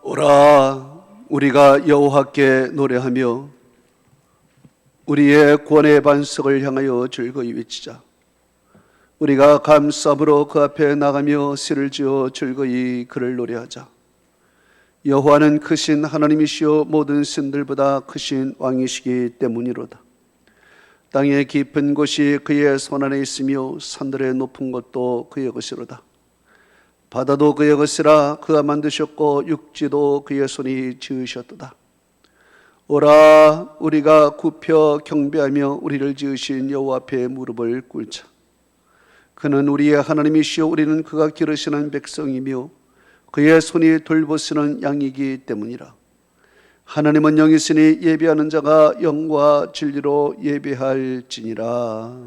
오라, 우리가 여호와께 노래하며 우리의 구원의 반석을 향하여 즐거이 외치자. 우리가 감사함으로 그 앞에 나가며 시를 지어 즐거이 그를 노래하자. 여호와는 크신 하나님이시여 모든 신들보다 크신 왕이시기 때문이로다. 땅의 깊은 곳이 그의 손안에 있으며 산들의 높은 곳도 그의 것이로다. 바다도 그의 것이라 그가 만드셨고 육지도 그의 손이 지으셨도다. 오라, 우리가 굽혀 경배하며 우리를 지으신 여호와 앞에 무릎을 꿇자. 그는 우리의 하나님이시요 우리는 그가 기르시는 백성이며 그의 손이 돌보시는 양이기 때문이라. 하나님은 영이시니 예배하는 자가 영과 진리로 예배할지니라.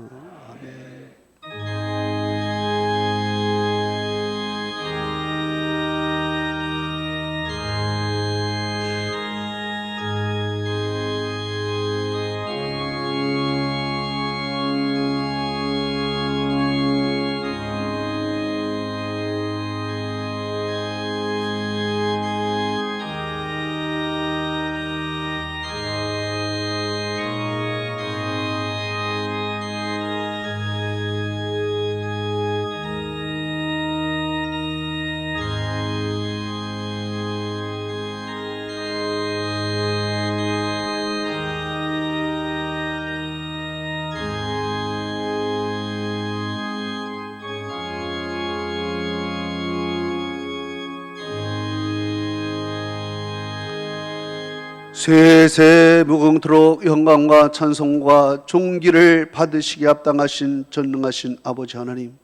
세세 무궁토록 영광과 찬송과 존귀를 받으시기에 합당하신 전능하신 아버지 하나님,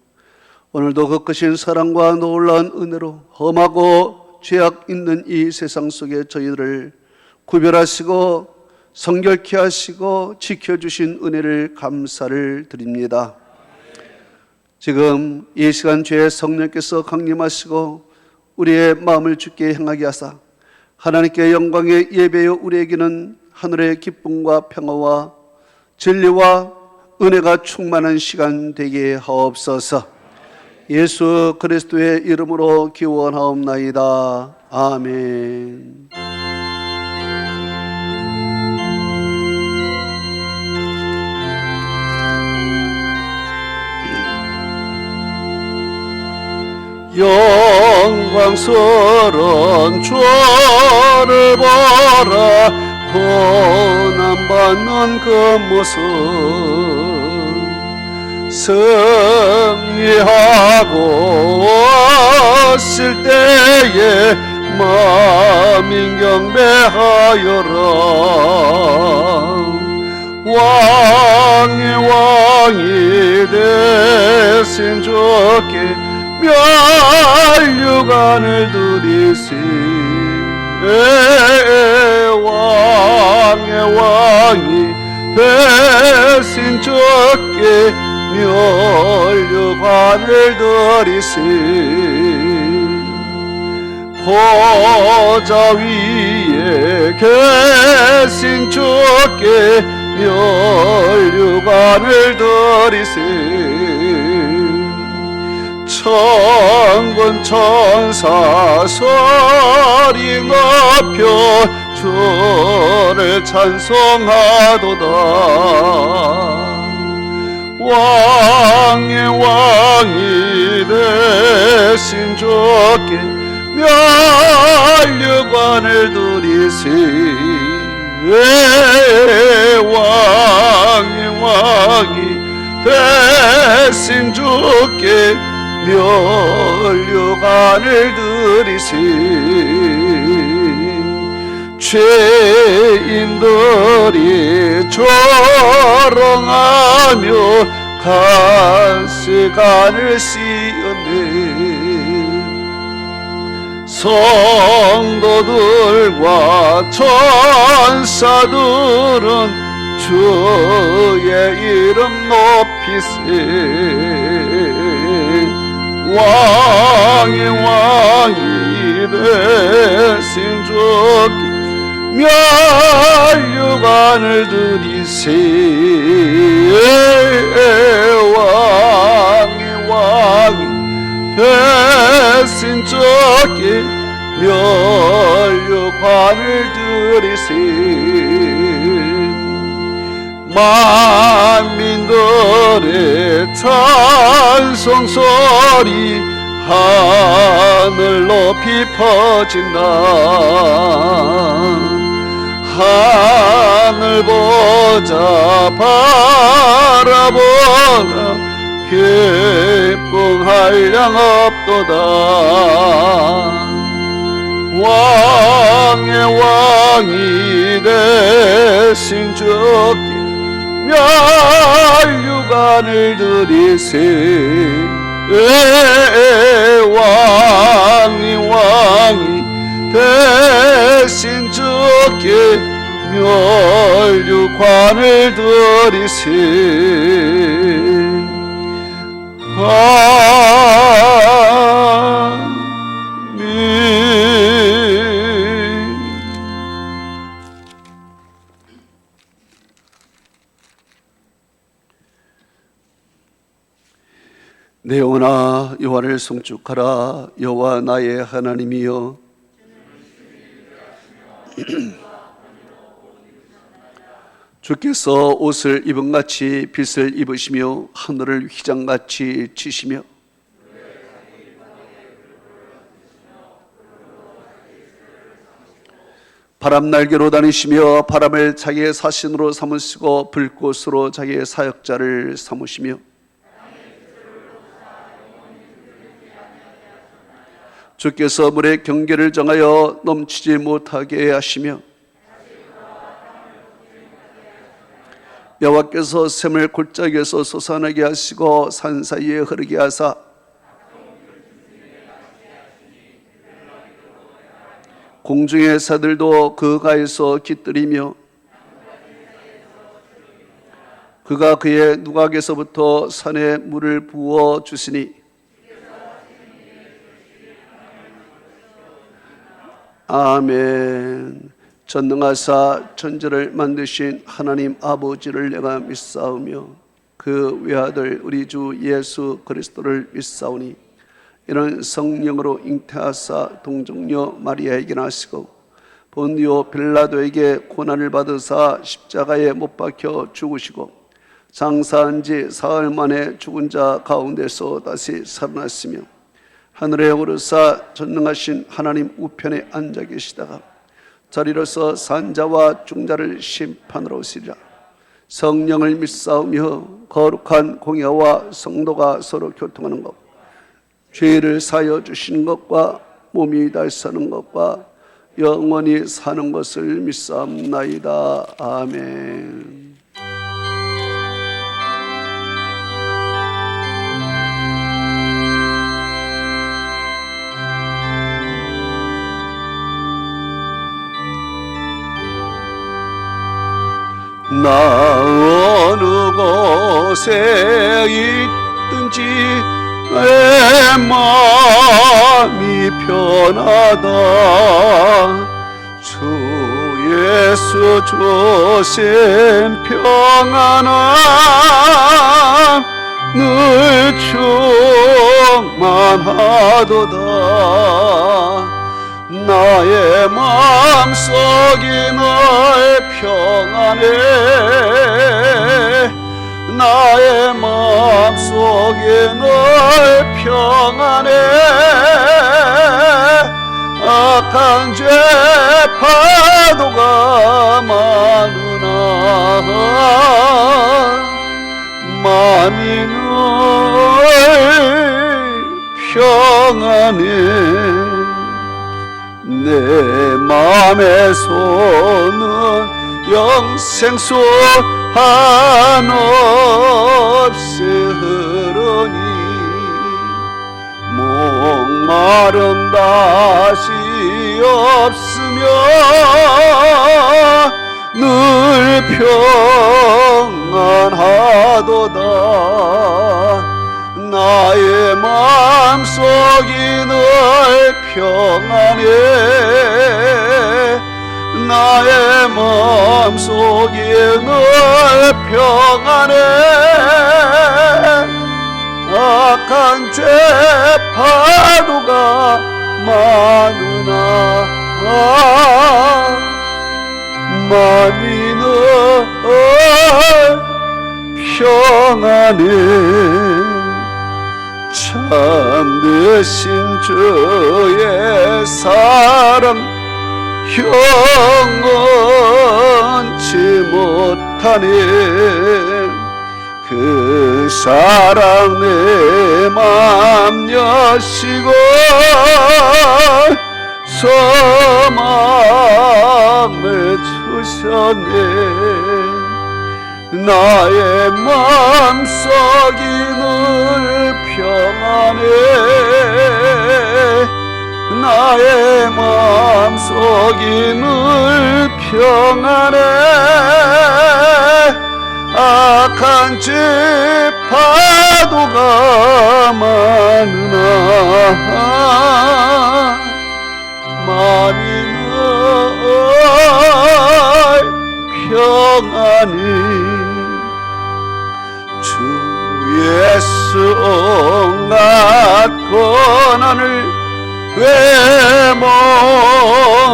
오늘도 그 크신 사랑과 놀라운 은혜로 험하고 죄악 있는 이 세상 속에 저희들을 구별하시고 성결케 하시고 지켜주신 은혜를 감사를 드립니다. 지금 이 시간 주의 성령께서 강림하시고 우리의 마음을 주께 향하게 하사 하나님께 영광의 예배여 우리에게는 하늘의 기쁨과 평화와 진리와 은혜가 충만한 시간 되게 하옵소서. 예수 그리스도의 이름으로 기원하옵나이다. 아멘. 영광스러운 주를 보라. 고난받는 그 모습 승리하고 왔을 때에 마음이 경배하여라. 왕의 왕이 되신 주께 멸류관을 드리시. 왕의 왕이 되신 주께 멸류관을 드리시. 보좌 위에 계신 주께 멸류관을 드리시. 천군 천사 소리 높여 주를 찬송하도다. 왕의 왕이 되신 주께 멸류관을 드리시. 왕의 왕이 되신 주께 멸류관을 드리시. 죄인들이 조롱하며 가시관을 씌었네. 성도들과 천사들은 주의 이름 높이세. 왕의 왕이 되신 주께 멸류관을 드리세. 왕의 왕이 되신 주께 면류관을 들이세 만민들의 찬송소리 하늘 높이 퍼진다. 하늘 보자 바라보라 기쁨할 양 없도다. 왕의 왕이 되신 주께 면류관을 들이세 왕이 되신 주께 면류관을 들이세 아멘. 내 영혼아 여호와를 송축하라. 여호와 나의 하나님이여 주께서 옷을 입은같이 빛을 입으시며 하늘을 휘장같이 치시며 바람 날개로 다니시며 바람을 자기의 사신으로 삼으시고 불꽃으로 자기의 사역자를 삼으시며 주께서 물의 경계를 정하여 넘치지 못하게 하시며 여호와께서 샘을 골짜기에서 솟아나게 하시고 산 사이에 흐르게 하사 공중의 새들도 그 가에서 깃들이며 그가 그의 누각에서부터 산에 물을 부어 주시니 아멘. 전능하사 천지를 만드신 하나님 아버지를 내가 믿사오며 그 외아들 우리 주 예수 그리스도를 믿사오니 이는 성령으로 잉태하사 동정녀 마리아에게 나시고 본디오 빌라도에게 고난을 받으사 십자가에 못 박혀 죽으시고 장사한 지 사흘 만에 죽은 자 가운데서 다시 살아났으며 하늘에 오르사 전능하신 하나님 우편에 앉아 계시다가 자리로서 산자와 중자를 심판으로 오시리라. 성령을 믿사오며 거룩한 공예와 성도가 서로 교통하는 것, 죄를 사하여 주시는 것과 몸이 다시 사는 것과 영원히 사는 것을 믿사옵나이다. 아멘. 나 어느 곳에 있든지 내 마음이 편하다. 주 예수 주신 평안은 늘 충만하도다. 나의 마음속이 늘 평안해. 나의 마음속이 늘 평안해. 악한 죄 파도가 많으나 마음이 늘 평안해. 내 맘에서는 영생수 한없이 흐르니 목마름 다시 없으며 늘 평안하도다. 나의 마음속이 늘 평안해. 나의 마음속이 늘 평안해. 악한 죄 파도가 많으나 마음이 늘 평안해. 참되신 주의 사랑 영원치 못하네. 그 사랑 내 맘 여시고 소망을 주셨네. 나의 마음속이 늘 평안해. 나의 마음속이 늘 평안해. 악한 죄 파도가 많으나 마음이 늘 평안히. 주 예수 온갖 고난을 왜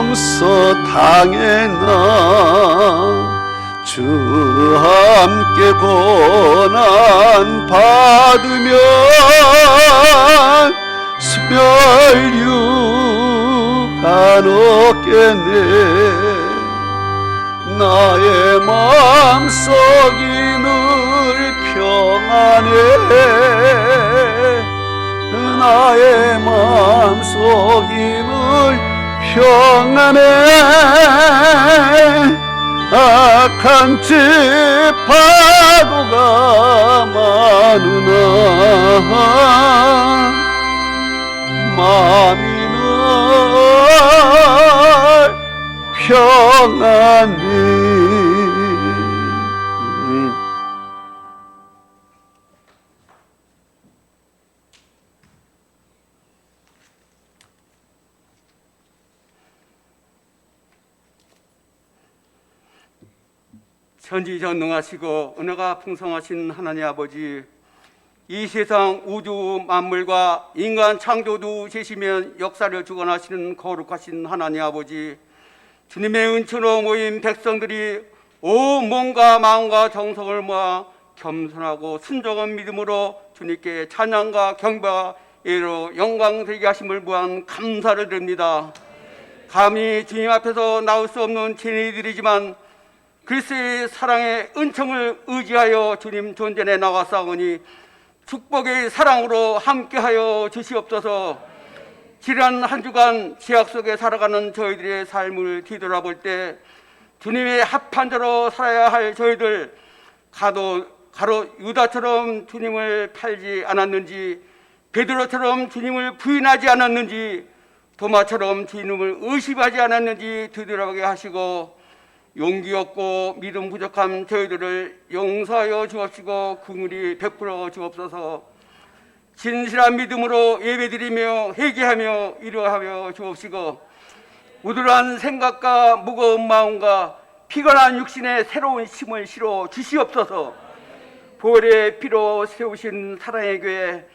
몸소 당했나. 주 함께 고난 받으면 멸류가 높겠네. 나의 마음속이 늘 평안해. 나의 마음속이 늘 평안해. 악한 죄 파도가 많으나 마음이 늘 평안해. 전지전능하시고 은혜가 풍성하신 하나님 아버지, 이 세상 우주 만물과 인간 창조도 되시면 역사를 주관하시는 거룩하신 하나님 아버지, 주님의 은총으로 모인 백성들이 온 몸과 마음과 정성을 모아 겸손하고 순종한 믿음으로 주님께 찬양과 경배와 예로 영광 되게 하심을 무한 감사를 드립니다. 감히 주님 앞에서 나올 수 없는 죄인들이지만 그리스도의 사랑의 은총을 의지하여 주님 존전에 나왔사오니 축복의 사랑으로 함께하여 주시옵소서. 지난 한 주간 죄악 속에 살아가는 저희들의 삶을 뒤돌아볼 때 주님의 합한 자로 살아야 할 저희들, 가로 유다처럼 주님을 팔지 않았는지, 베드로처럼 주님을 부인하지 않았는지, 도마처럼 주님을 의심하지 않았는지 뒤돌아보게 하시고, 용기 없고 믿음 부족한 저희들을 용서하여 주옵시고 긍휼히 베풀어 주옵소서. 진실한 믿음으로 예배드리며 회개하며 위로하여 주옵시고, 우둔한 생각과 무거운 마음과 피곤한 육신에 새로운 힘을 실어 주시옵소서. 보혈의 피로 세우신 사랑의 교회,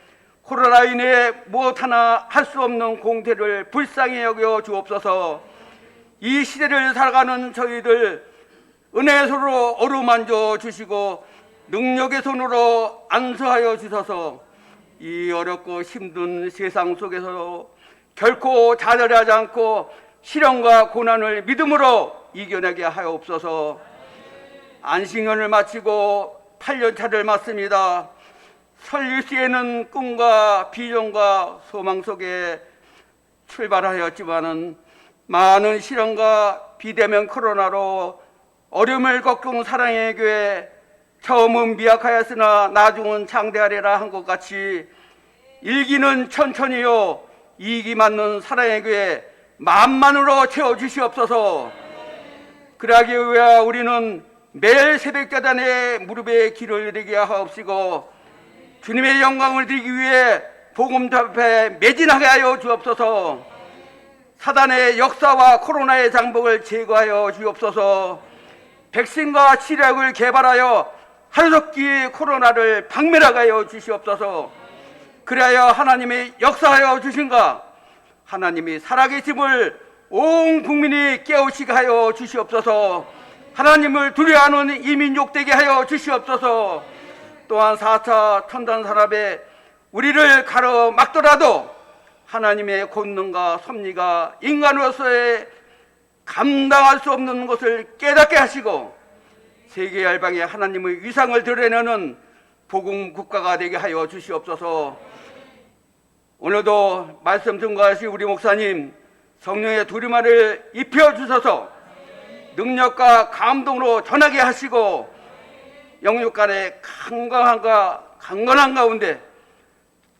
코로나 인해 무엇 하나 할 수 없는 공태를 불쌍히 여겨 주옵소서. 이 시대를 살아가는 저희들 은혜의 손으로 어루만져 주시고 능력의 손으로 안수하여 주셔서 이 어렵고 힘든 세상 속에서 결코 좌절하지 않고 시련과 고난을 믿음으로 이겨내게 하옵소서. 안식년을 마치고 8년차를 맞습니다. 설일시에는 꿈과 비전과 소망 속에 출발하였지만은 많은 시련과 비대면 코로나로 어려움을 겪은 사랑의 교회, 처음은 미약하였으나 나중은 장대하리라 한 것 같이 일기는 천천히요 이기 맞는 사랑의 교회 만만으로 채워주시옵소서. 그러기 위하여 우리는 매일 새벽자단에 무릎에 기를 드리게 하옵시고 주님의 영광을 드리기 위해 복음 앞에 매진하게 하여 주옵소서. 사단의 역사와 코로나의 장벽을 제거하여 주옵소서. 백신과 치료약을 개발하여 하루속히 코로나를 박멸하게 하여 주시옵소서. 그리하여 하나님의 역사하여 주신가 하나님이 살아계심을 온 국민이 깨우치게 하여 주시옵소서. 하나님을 두려워하는 이민족 되게 하여 주시옵소서. 또한 4차 첨단산업에 우리를 가로막더라도 하나님의 권능과 섭리가 인간으로서의 감당할 수 없는 것을 깨닫게 하시고 세계 열방에 하나님의 위상을 드러내는 복음 국가가 되게 하여 주시옵소서. 오늘도 말씀 증거하신 우리 목사님 성령의 두루마리를 입혀주셔서 능력과 감동으로 전하게 하시고 영육 간의 강건한 가운데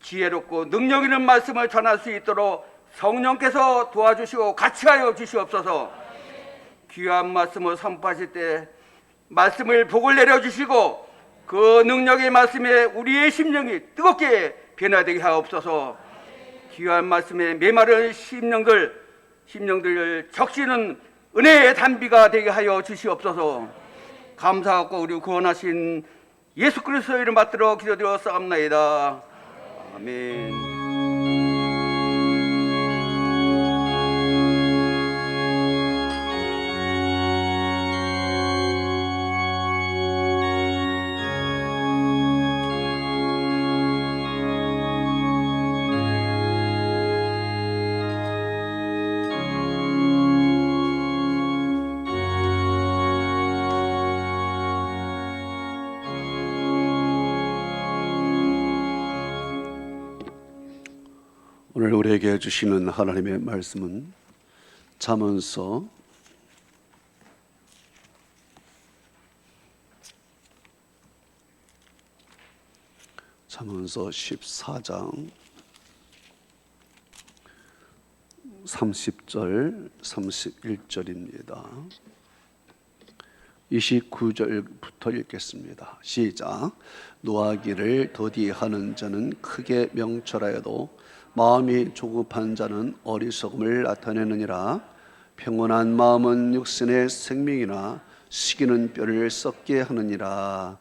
지혜롭고 능력 있는 말씀을 전할 수 있도록 성령께서 도와주시고 같이 하여 주시옵소서. 귀한 말씀을 선포하실 때 말씀을 복을 내려주시고 그 능력의 말씀에 우리의 심령이 뜨겁게 변화되게 하옵소서. 귀한 말씀에 메마른 심령들 적시는 은혜의 단비가 되게 하여 주시옵소서. 감사하고 우리 구원하신 예수 그리스도의 이름 받들어 기도드려 싸움나이다. 아멘. 오늘 우리에게 주시는 하나님의 말씀은 잠언서 14장 30절 31절입니다. 29절부터 읽겠습니다. 시작. 노하기를 더디하는 자는 크게 명철하여도 마음이 조급한 자는 어리석음을 나타내느니라. 평온한 마음은 육신의 생명이나 시기는 뼈를 썩게 하느니라.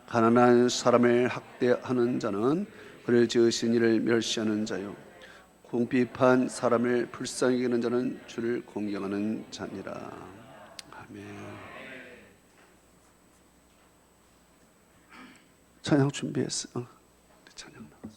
가난한 사람을 학대하는 자는 그를 지으신 이를 멸시하는 자요, 궁핍한 사람을 불쌍히 여기는 자는 주를 공경하는 자니라. 아멘. 찬양 준비했어. 찬양 나왔어.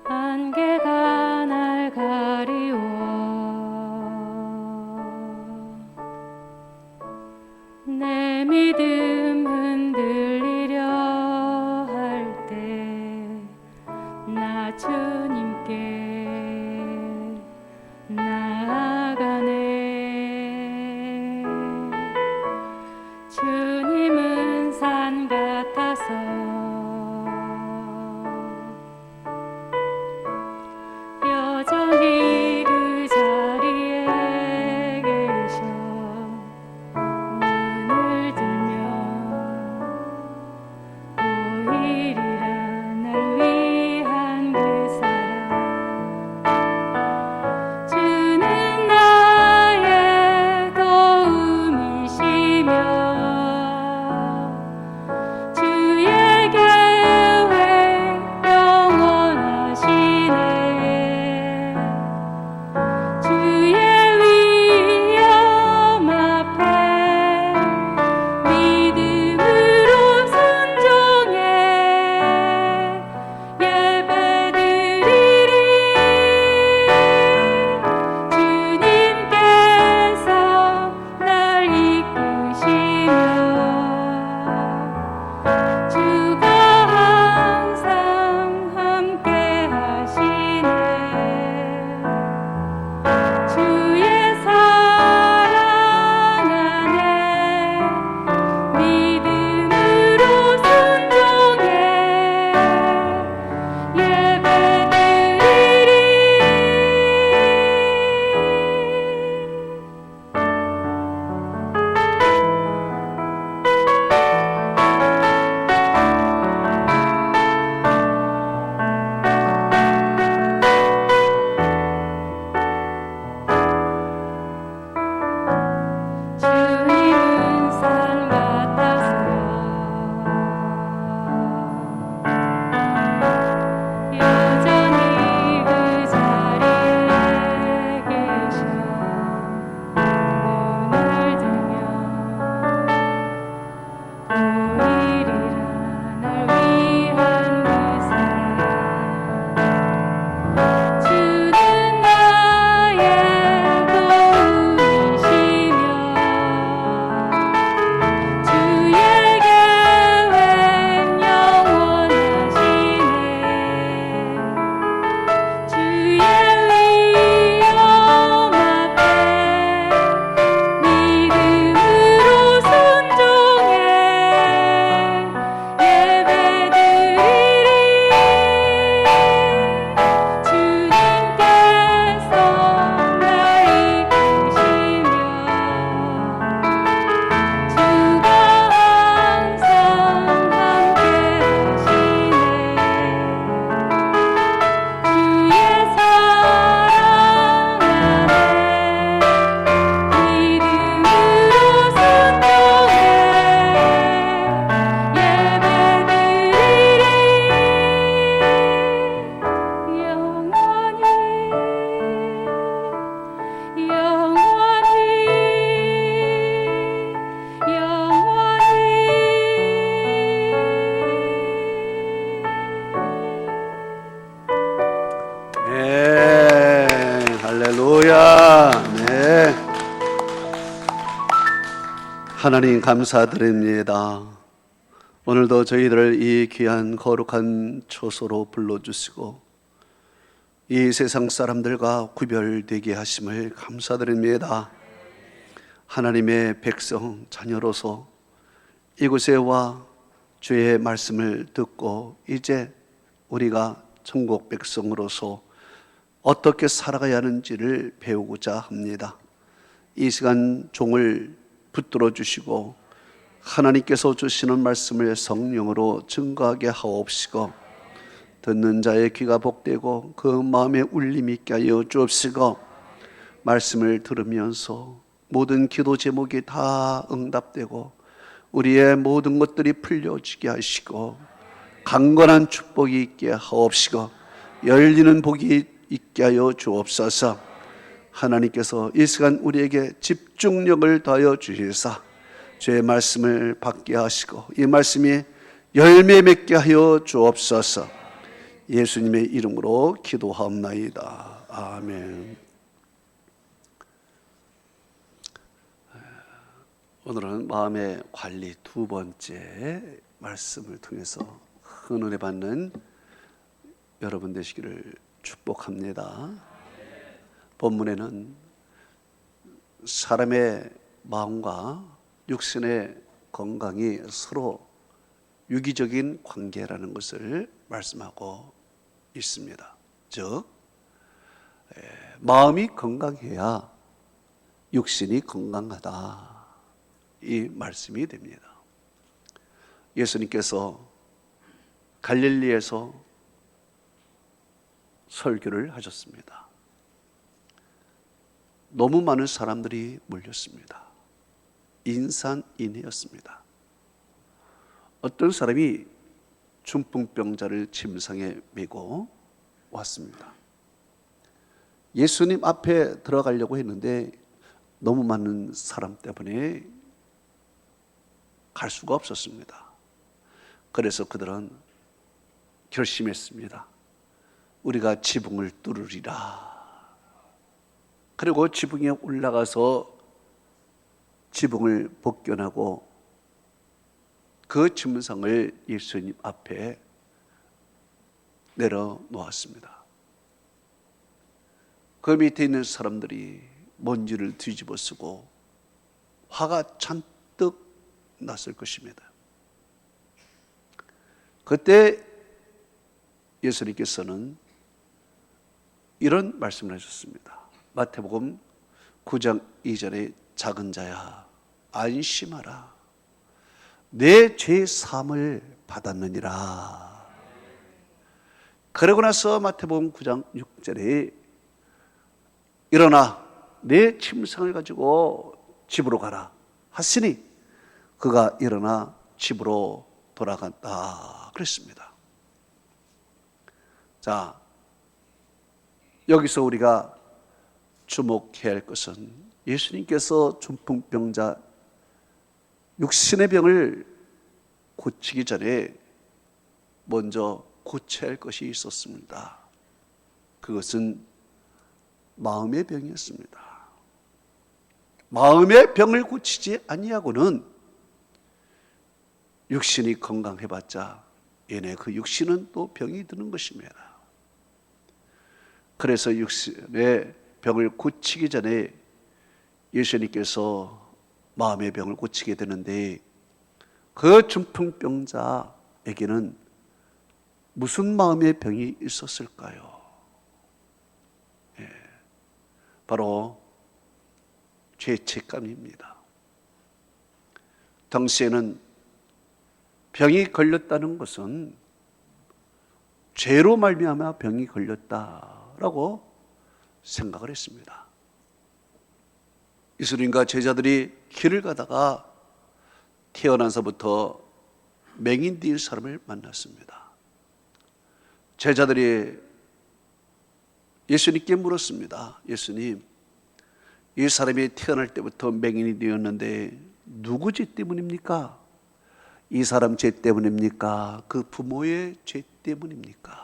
안개가 날 가리워 내 믿음 흔들리려 할 때 나 주님께 나아가네. 주님은 산 같아서 여전히 그 자리에 계셔 눈을 들면 보이리라 날 위한 그 사랑. 주는 나의 도움이시며 주의 하나님 감사드립니다. 오늘도 저희들을 이 귀한 거룩한 초소로 불러주시고 이 세상 사람들과 구별되게 하심을 감사드립니다. 하나님의 백성 자녀로서 이곳에 와 주의 말씀을 듣고 이제 우리가 천국 백성으로서 어떻게 살아가야 하는지를 배우고자 합니다. 이 시간 종을 붙들어 주시고 하나님께서 주시는 말씀을 성령으로 증거하게 하옵시고 듣는 자의 귀가 복되고 그 마음에 울림이 있게 하여 주옵시고 말씀을 들으면서 모든 기도 제목이 다 응답되고 우리의 모든 것들이 풀려지게 하시고 강건한 축복이 있게 하옵시고 열리는 복이 있게 하여 주옵소서. 하나님께서 이 시간 우리에게 집중력을 더하여 주시사 주의 말씀을 받게 하시고 이 말씀이 열매 맺게 하여 주옵소서. 예수님의 이름으로 기도하옵나이다. 아멘. 오늘은 마음의 관리 두 번째 말씀을 통해서 큰 은혜 받는 여러분 되시기를 축복합니다. 본문에는 사람의 마음과 육신의 건강이 서로 유기적인 관계라는 것을 말씀하고 있습니다. 즉 마음이 건강해야 육신이 건강하다, 이 말씀이 됩니다. 예수님께서 갈릴리에서 설교를 하셨습니다. 너무 많은 사람들이 몰렸습니다. 인산인해였습니다. 어떤 사람이 중풍병자를 침상에 메고 왔습니다. 예수님 앞에 들어가려고 했는데 너무 많은 사람 때문에 갈 수가 없었습니다. 그래서 그들은 결심했습니다. 우리가 지붕을 뚫으리라. 그리고 지붕에 올라가서 지붕을 벗겨나고 그 침상을 예수님 앞에 내려놓았습니다. 그 밑에 있는 사람들이 먼지를 뒤집어 쓰고 화가 잔뜩 났을 것입니다. 그때 예수님께서는 이런 말씀을 하셨습니다. 마태복음 9장 2절에 작은 자야 안심하라. 내 죄 사함을 받았느니라. 그러고 나서 마태복음 9장 6절에 일어나 내 침상을 가지고 집으로 가라 하시니 그가 일어나 집으로 돌아간다 그랬습니다. 자, 여기서 우리가 주목해야 할 것은 예수님께서 중풍병자 육신의 병을 고치기 전에 먼저 고쳐야 할 것이 있었습니다. 그것은 마음의 병이었습니다. 마음의 병을 고치지 아니하고는 육신이 건강해봤자 얘네 그 육신은 또 병이 드는 것입니다. 그래서 육신의 병을 고치기 전에 예수님께서 마음의 병을 고치게 되는데 그 중풍병자에게는 무슨 마음의 병이 있었을까요? 바로 죄책감입니다. 당시에는 병이 걸렸다는 것은 죄로 말미암아 병이 걸렸다라고 생각을 했습니다. 예수님과 제자들이 길을 가다가 태어나서부터 맹인된 사람을 만났습니다. 제자들이 예수님께 물었습니다. 예수님, 이 사람이 태어날 때부터 맹인이 되었는데 누구 죄 때문입니까? 이 사람 죄 때문입니까? 그 부모의 죄 때문입니까?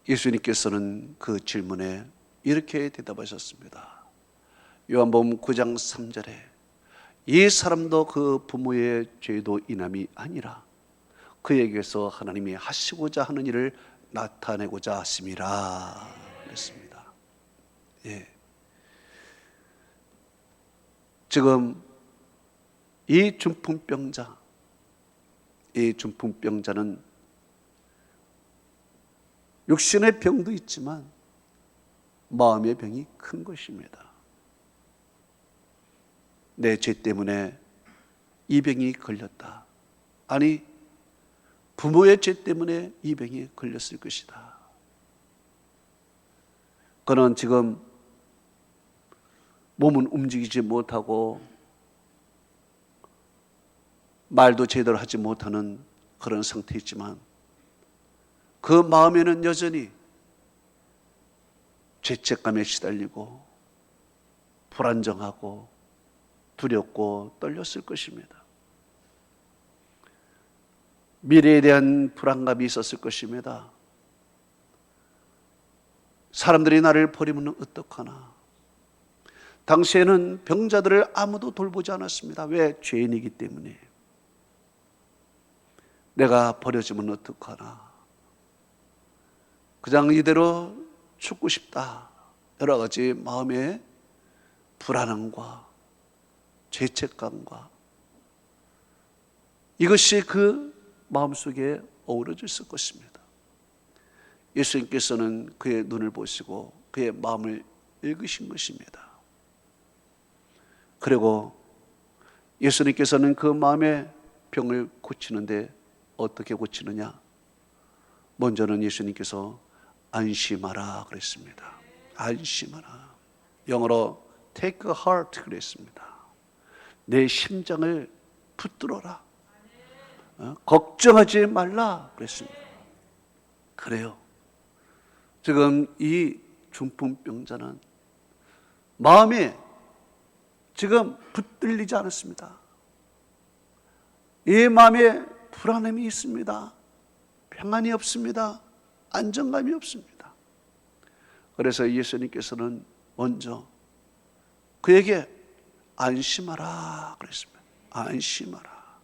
예수님께서는 그 질문에 이렇게 대답하셨습니다. 요한복음 9장 3절에 이 사람도 그 부모의 죄도 인함이 아니라 그에게서 하나님이 하시고자 하는 일을 나타내고자 하심이라 그랬습니다. 예. 지금 이 중풍병자는 육신의 병도 있지만 마음의 병이 큰 것입니다. 내 죄 때문에 이 병이 걸렸다. 아니, 부모의 죄 때문에 이 병이 걸렸을 것이다. 그는 지금 몸은 움직이지 못하고 말도 제대로 하지 못하는 그런 상태이지만 그 마음에는 여전히 죄책감에 시달리고 불안정하고 두렵고 떨렸을 것입니다. 미래에 대한 불안감이 있었을 것입니다. 사람들이 나를 버리면 어떡하나. 당시에는 병자들을 아무도 돌보지 않았습니다. 왜? 죄인이기 때문에. 내가 버려지면 어떡하나. 그냥 이대로 죽고 싶다. 여러 가지 마음의 불안함과 죄책감과 이것이 그 마음속에 어우러져 있을 것입니다. 예수님께서는 그의 눈을 보시고 그의 마음을 읽으신 것입니다. 그리고 예수님께서는 그 마음의 병을 고치는데 어떻게 고치느냐? 먼저는 예수님께서 안심하라 그랬습니다. 안심하라. 영어로 take a heart 그랬습니다. 내 심장을 붙들어라. 걱정하지 말라 그랬습니다. 그래요. 지금 이 중풍병자는 마음에 지금 붙들리지 않았습니다. 이 마음에 불안함이 있습니다. 평안이 없습니다. 안정감이 없습니다. 그래서 예수님께서는 먼저 그에게 안심하라 그랬습니다. 안심하라.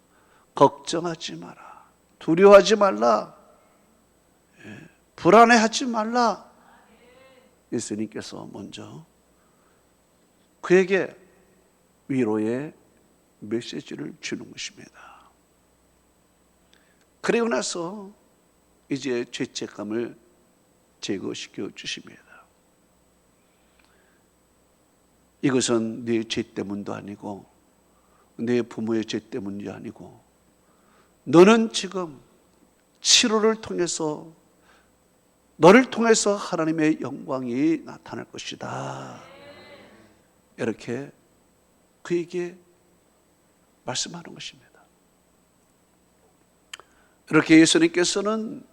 걱정하지 마라. 두려워하지 말라. 불안해하지 말라. 예수님께서 먼저 그에게 위로의 메시지를 주는 것입니다. 그리고 나서 이제 죄책감을 제거시켜 주십니다. 이것은 네 죄 때문도 아니고 내 부모의 죄 때문이 아니고 너는 지금 치료를 통해서 너를 통해서 하나님의 영광이 나타날 것이다. 이렇게 그에게 말씀하는 것입니다. 이렇게 예수님께서는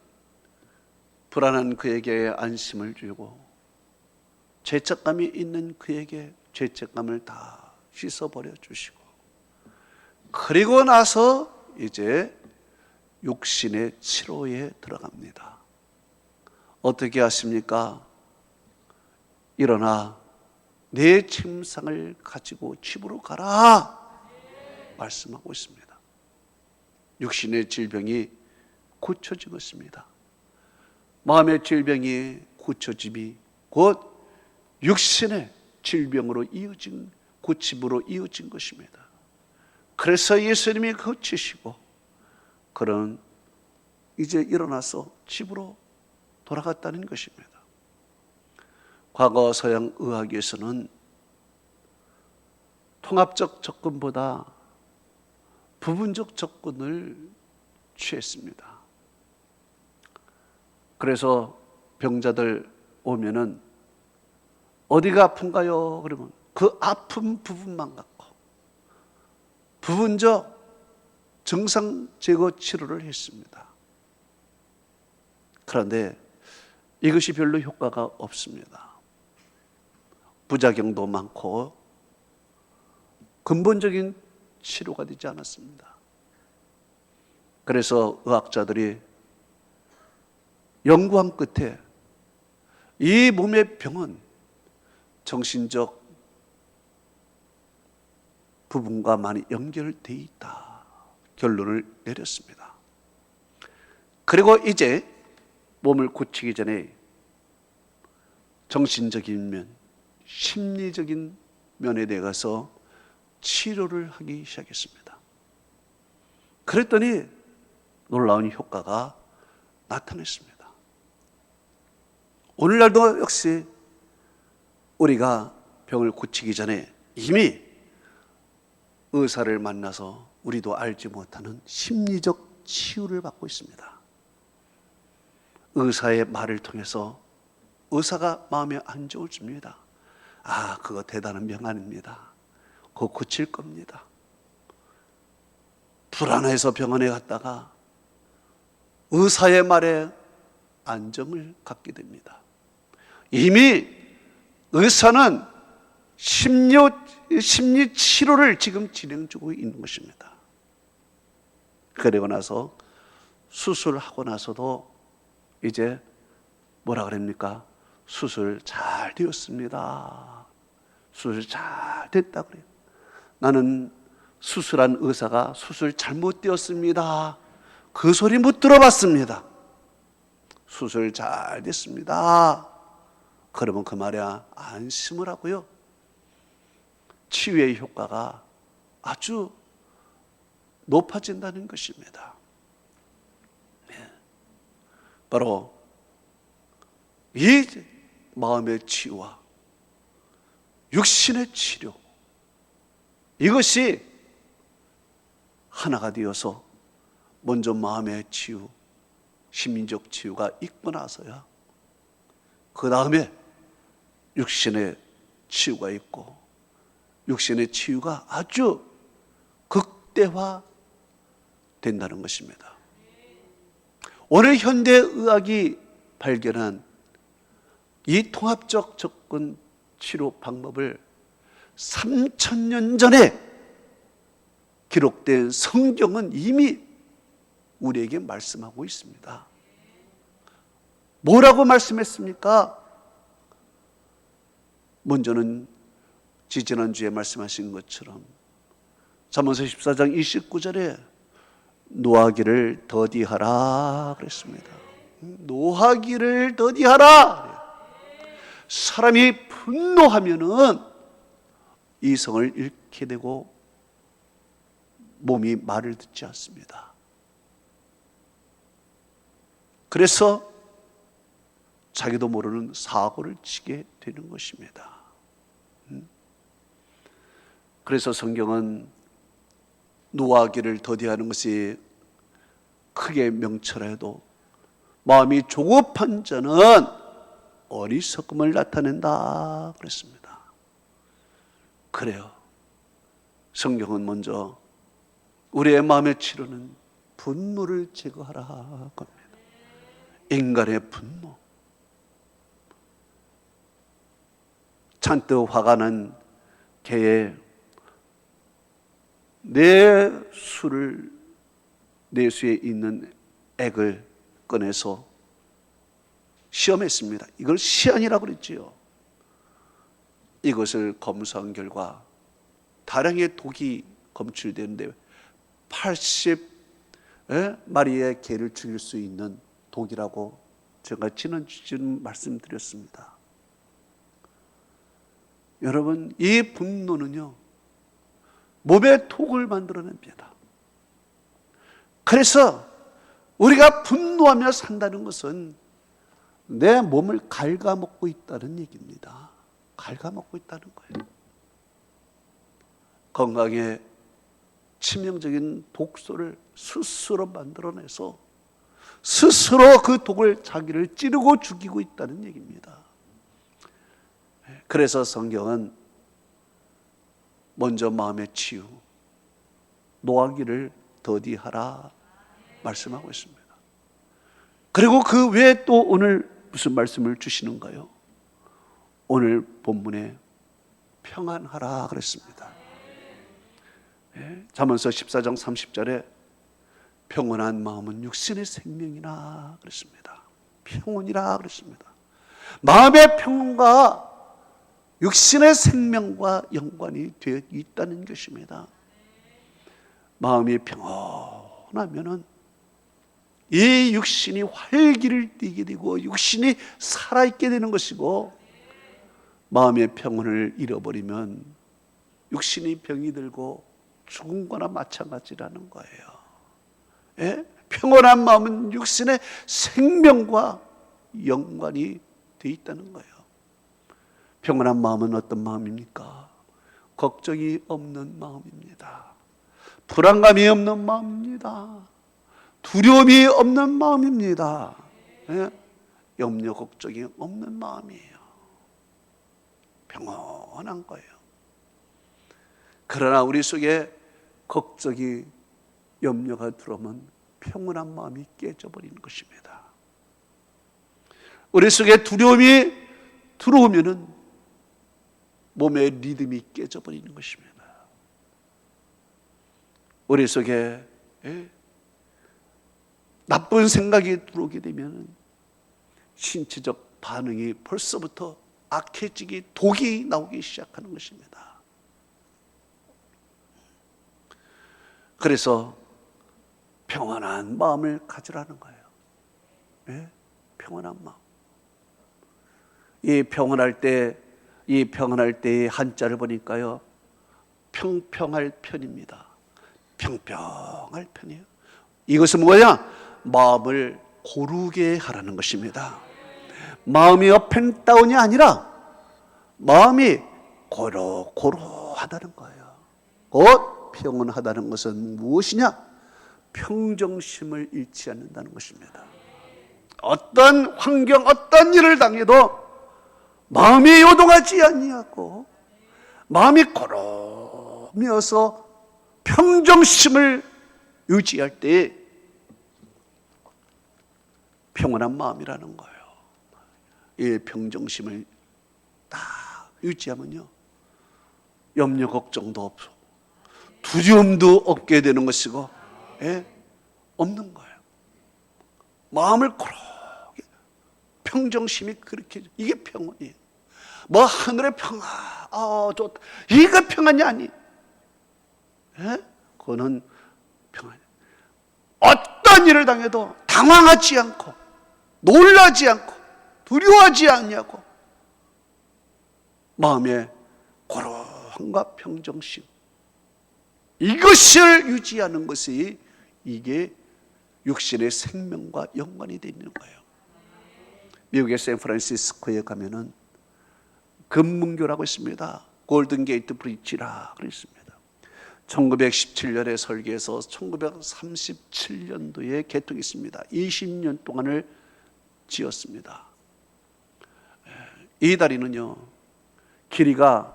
불안한 그에게 안심을 주고 죄책감이 있는 그에게 죄책감을 다 씻어버려 주시고 그리고 나서 이제 육신의 치료에 들어갑니다. 어떻게 하십니까? 일어나 내 침상을 가지고 집으로 가라 말씀하고 있습니다. 육신의 질병이 고쳐지겠습니다. 마음의 질병이 고쳐짐이 곧 육신의 질병으로 이어진 고침으로 이어진 것입니다. 그래서 예수님이 고치시고 그런 이제 일어나서 집으로 돌아갔다는 것입니다. 과거 서양 의학에서는 통합적 접근보다 부분적 접근을 취했습니다. 그래서 병자들 오면은 어디가 아픈가요? 그러면 그 아픈 부분만 갖고 부분적 증상 제거 치료를 했습니다. 그런데 이것이 별로 효과가 없습니다. 부작용도 많고 근본적인 치료가 되지 않았습니다. 그래서 의학자들이 연구한 끝에 이 몸의 병은 정신적 부분과 많이 연결되어 있다 결론을 내렸습니다. 그리고 이제 몸을 고치기 전에 정신적인 면, 심리적인 면에 대해서 치료를 하기 시작했습니다. 그랬더니 놀라운 효과가 나타났습니다. 오늘날도 역시 우리가 병을 고치기 전에 이미 의사를 만나서 우리도 알지 못하는 심리적 치유를 받고 있습니다. 의사의 말을 통해서 의사가 마음에 안정을 줍니다. 아, 그거 대단한 병 아닙니다. 그거 고칠 겁니다. 불안해서 병원에 갔다가 의사의 말에 안정을 갖게 됩니다. 이미 의사는 심리 치료를 지금 진행 중에 있는 것입니다. 그리고 나서 수술하고 나서도 이제 뭐라 그럽니까? 수술 잘 되었습니다. 수술 잘 됐다 그래요. 나는 수술한 의사가 수술 잘못되었습니다, 그 소리 못 들어봤습니다. 수술 잘 됐습니다. 그러면 그 말에 안심을 하고요, 치유의 효과가 아주 높아진다는 것입니다. 바로 이 마음의 치유와 육신의 치료, 이것이 하나가 되어서 먼저 마음의 치유, 심리적 치유가 있고 나서야 그 다음에 육신의 치유가 있고, 육신의 치유가 아주 극대화 된다는 것입니다. 오늘 현대의학이 발견한 이 통합적 접근 치료 방법을 3000년 전에 기록된 성경은 이미 우리에게 말씀하고 있습니다. 뭐라고 말씀했습니까? 먼저는 지지난주에 말씀하신 것처럼 잠언서 14장 29절에 노하기를 더디하라 그랬습니다. 노하기를 더디하라. 사람이 분노하면은 이성을 잃게 되고 몸이 말을 듣지 않습니다. 그래서 자기도 모르는 사고를 치게 되는 것입니다. 그래서 성경은 노하기를 더디하는 것이 크게 명철해도 마음이 조급한 자는 어리석음을 나타낸다 그랬습니다. 그래요. 성경은 먼저 우리의 마음의 치료는 분노를 제거하라 합니다. 인간의 분노, 잔뜩 화가 난 개에 내 수에 있는 액을 꺼내서 시험했습니다. 이걸 시안이라고 그랬지요. 이것을 검사한 결과 다량의 독이 검출되는데 80마리의 개를 죽일 수 있는 독이라고 제가 지난주쯤 말씀드렸습니다. 여러분, 이 분노는요, 몸에 독을 만들어냅니다. 그래서 우리가 분노하며 산다는 것은 내 몸을 갉아먹고 있다는 얘기입니다. 갉아먹고 있다는 거예요. 건강에 치명적인 독소를 스스로 만들어내서 스스로 그 독을 자기를 찌르고 죽이고 있다는 얘기입니다. 그래서 성경은 먼저 마음의 치유, 노하기를 더디하라 말씀하고 있습니다. 그리고 그 외에 또 오늘 무슨 말씀을 주시는가요? 오늘 본문에 평안하라 그랬습니다. 잠언서 14장 30절에 평온한 마음은 육신의 생명이라 그랬습니다. 평온이라 그랬습니다. 마음의 평온과 육신의 생명과 연관이 되어 있다는 것입니다. 마음이 평온하면은 이 육신이 활기를 띠게 되고 육신이 살아있게 되는 것이고, 마음의 평온을 잃어버리면 육신이 병이 들고 죽은 거나 마찬가지라는 거예요. 예? 평온한 마음은 육신의 생명과 연관이 되어 있다는 거예요. 평온한 마음은 어떤 마음입니까? 걱정이 없는 마음입니다. 불안감이 없는 마음입니다. 두려움이 없는 마음입니다. 예? 염려 걱정이 없는 마음이에요. 평온한 거예요. 그러나 우리 속에 걱정이, 염려가 들어오면 평온한 마음이 깨져버리는 것입니다. 우리 속에 두려움이 들어오면은 몸의 리듬이 깨져버리는 것입니다. 우리 속에 나쁜 생각이 들어오게 되면 신체적 반응이 벌써부터 악해지기, 독이 나오기 시작하는 것입니다. 그래서 평안한 마음을 가지라는 거예요. 예? 평안한 마음. 이 평안할 때의 한자를 보니까요, 평평할 편입니다. 평평할 편이에요. 이것은 뭐냐? 마음을 고르게 하라는 것입니다. 마음이 업앤다운이 아니라 마음이 고루고루하다는 거예요. 곧 평온하다는 것은 무엇이냐? 평정심을 잃지 않는다는 것입니다. 어떤 환경, 어떤 일을 당해도 마음이 요동하지 아니하고 마음이 고루면서 평정심을 유지할 때 평온한 마음이라는 거예요. 이 평정심을 딱 유지하면요, 염려 걱정도 없고 두려움도 없게 되는 것이고, 없는 거예요. 마음을 고르게, 평정심이 그렇게, 이게 평온이에요. 뭐 하늘의 평화, 좋다, 이거 평안이 아니. 그거는 평안. 어떤 일을 당해도 당황하지 않고 놀라지 않고 두려워하지 않냐고, 마음의 고루함과 평정심, 이것을 유지하는 것이, 이게 육신의 생명과 연관이 되어 있는 거예요. 미국의 샌프란시스코에 가면은 금문교라고 있습니다. 골든게이트 브릿지라 그랬습니다. 1917년에 설계해서 1937년도에 개통했습니다. 20년 동안을 지었습니다. 이 다리는요, 길이가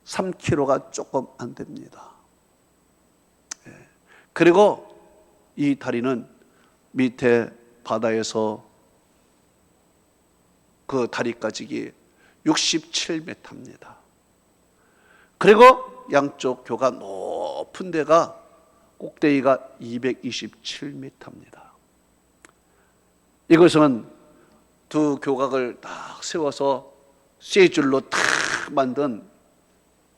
3km가 조금 안 됩니다. 그리고 이 다리는 밑에 바다에서 그 다리까지 67m입니다. 그리고 양쪽 교가 높은 데가 꼭대기가 227m입니다. 이것은 두 교각을 딱 세워서 세 줄로 딱 만든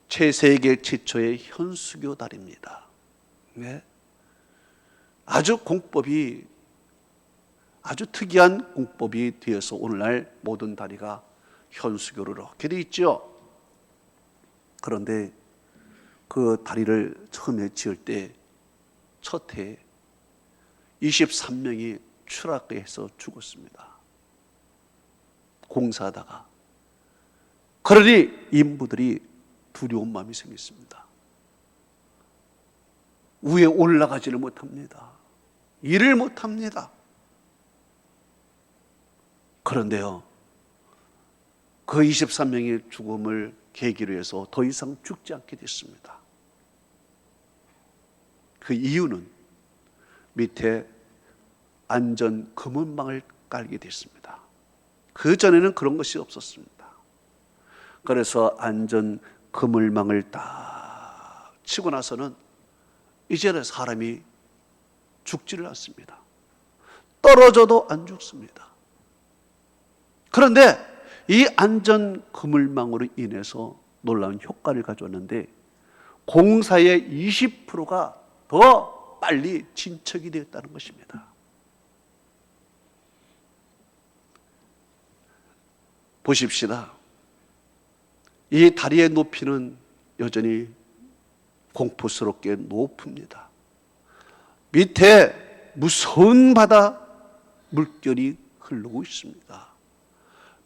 세계 최초의 현수교 다리입니다. 네. 아주 공법이, 아주 특이한 공법이 되어서 오늘날 모든 다리가 현수교로 이렇게 되어 있죠. 그런데 그 다리를 처음에 지을 때 첫 해에 23명이 추락해서 죽었습니다. 공사하다가. 그러니 인부들이 두려운 마음이 생겼습니다. 위에 올라가지를 못합니다. 일을 못합니다. 그런데요, 그 23명의 죽음을 계기로 해서 더 이상 죽지 않게 됐습니다. 그 이유는 밑에 안전 금은망을 깔게 됐습니다. 그 전에는 그런 것이 없었습니다. 그래서 안전 그물망을 딱 치고 나서는 이제는 사람이 죽지를 않습니다. 떨어져도 안 죽습니다. 그런데 이 안전 그물망으로 인해서 놀라운 효과를 가져왔는데 공사의 20%가 더 빨리 진척이 되었다는 것입니다. 보십시다. 이 다리의 높이는 여전히 공포스럽게 높습니다. 밑에 무서운 바다 물결이 흐르고 있습니다.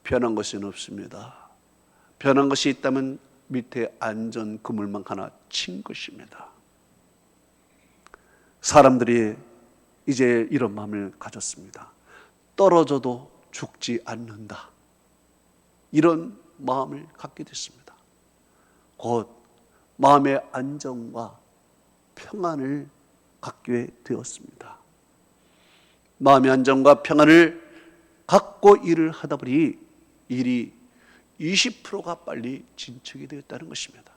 변한 것은 없습니다. 변한 것이 있다면 밑에 안전 그물망 하나 친 것입니다. 사람들이 이제 이런 마음을 가졌습니다. 떨어져도 죽지 않는다. 이런 마음을 갖게 됐습니다. 곧 마음의 안정과 평안을 갖게 되었습니다. 마음의 안정과 평안을 갖고 일을 하다 보니 일이 20%가 빨리 진척이 되었다는 것입니다.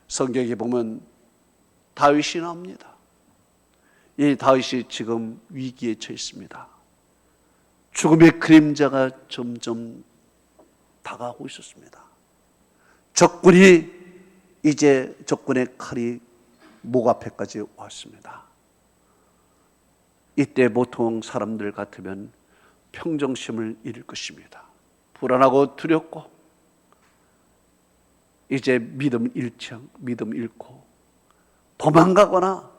성경에 보면 다윗이 나옵니다. 이 다윗이 지금 위기에 처해 있습니다. 죽음의 그림자가 점점 다가오고 있었습니다. 적군의 칼이 목 앞에까지 왔습니다. 이때 보통 사람들 같으면 평정심을 잃을 것입니다. 불안하고 두렵고 이제 믿음 잃고 도망가거나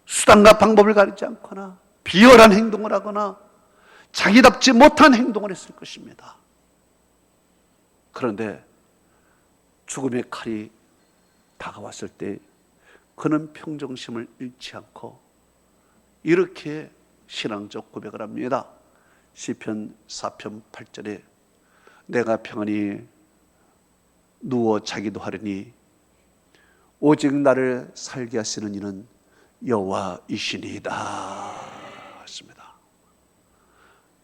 수단과 방법을 가리지 않거나 비열한 행동을 하거나 자기답지 못한 행동을 했을 것입니다. 그런데 죽음의 칼이 다가왔을 때 그는 평정심을 잃지 않고 이렇게 신앙적 고백을 합니다. 시편 4편 8절에 내가 평안히 누워 자기도 하려니 오직 나를 살게 하시는 이는 여호와이시니이다 했습니다.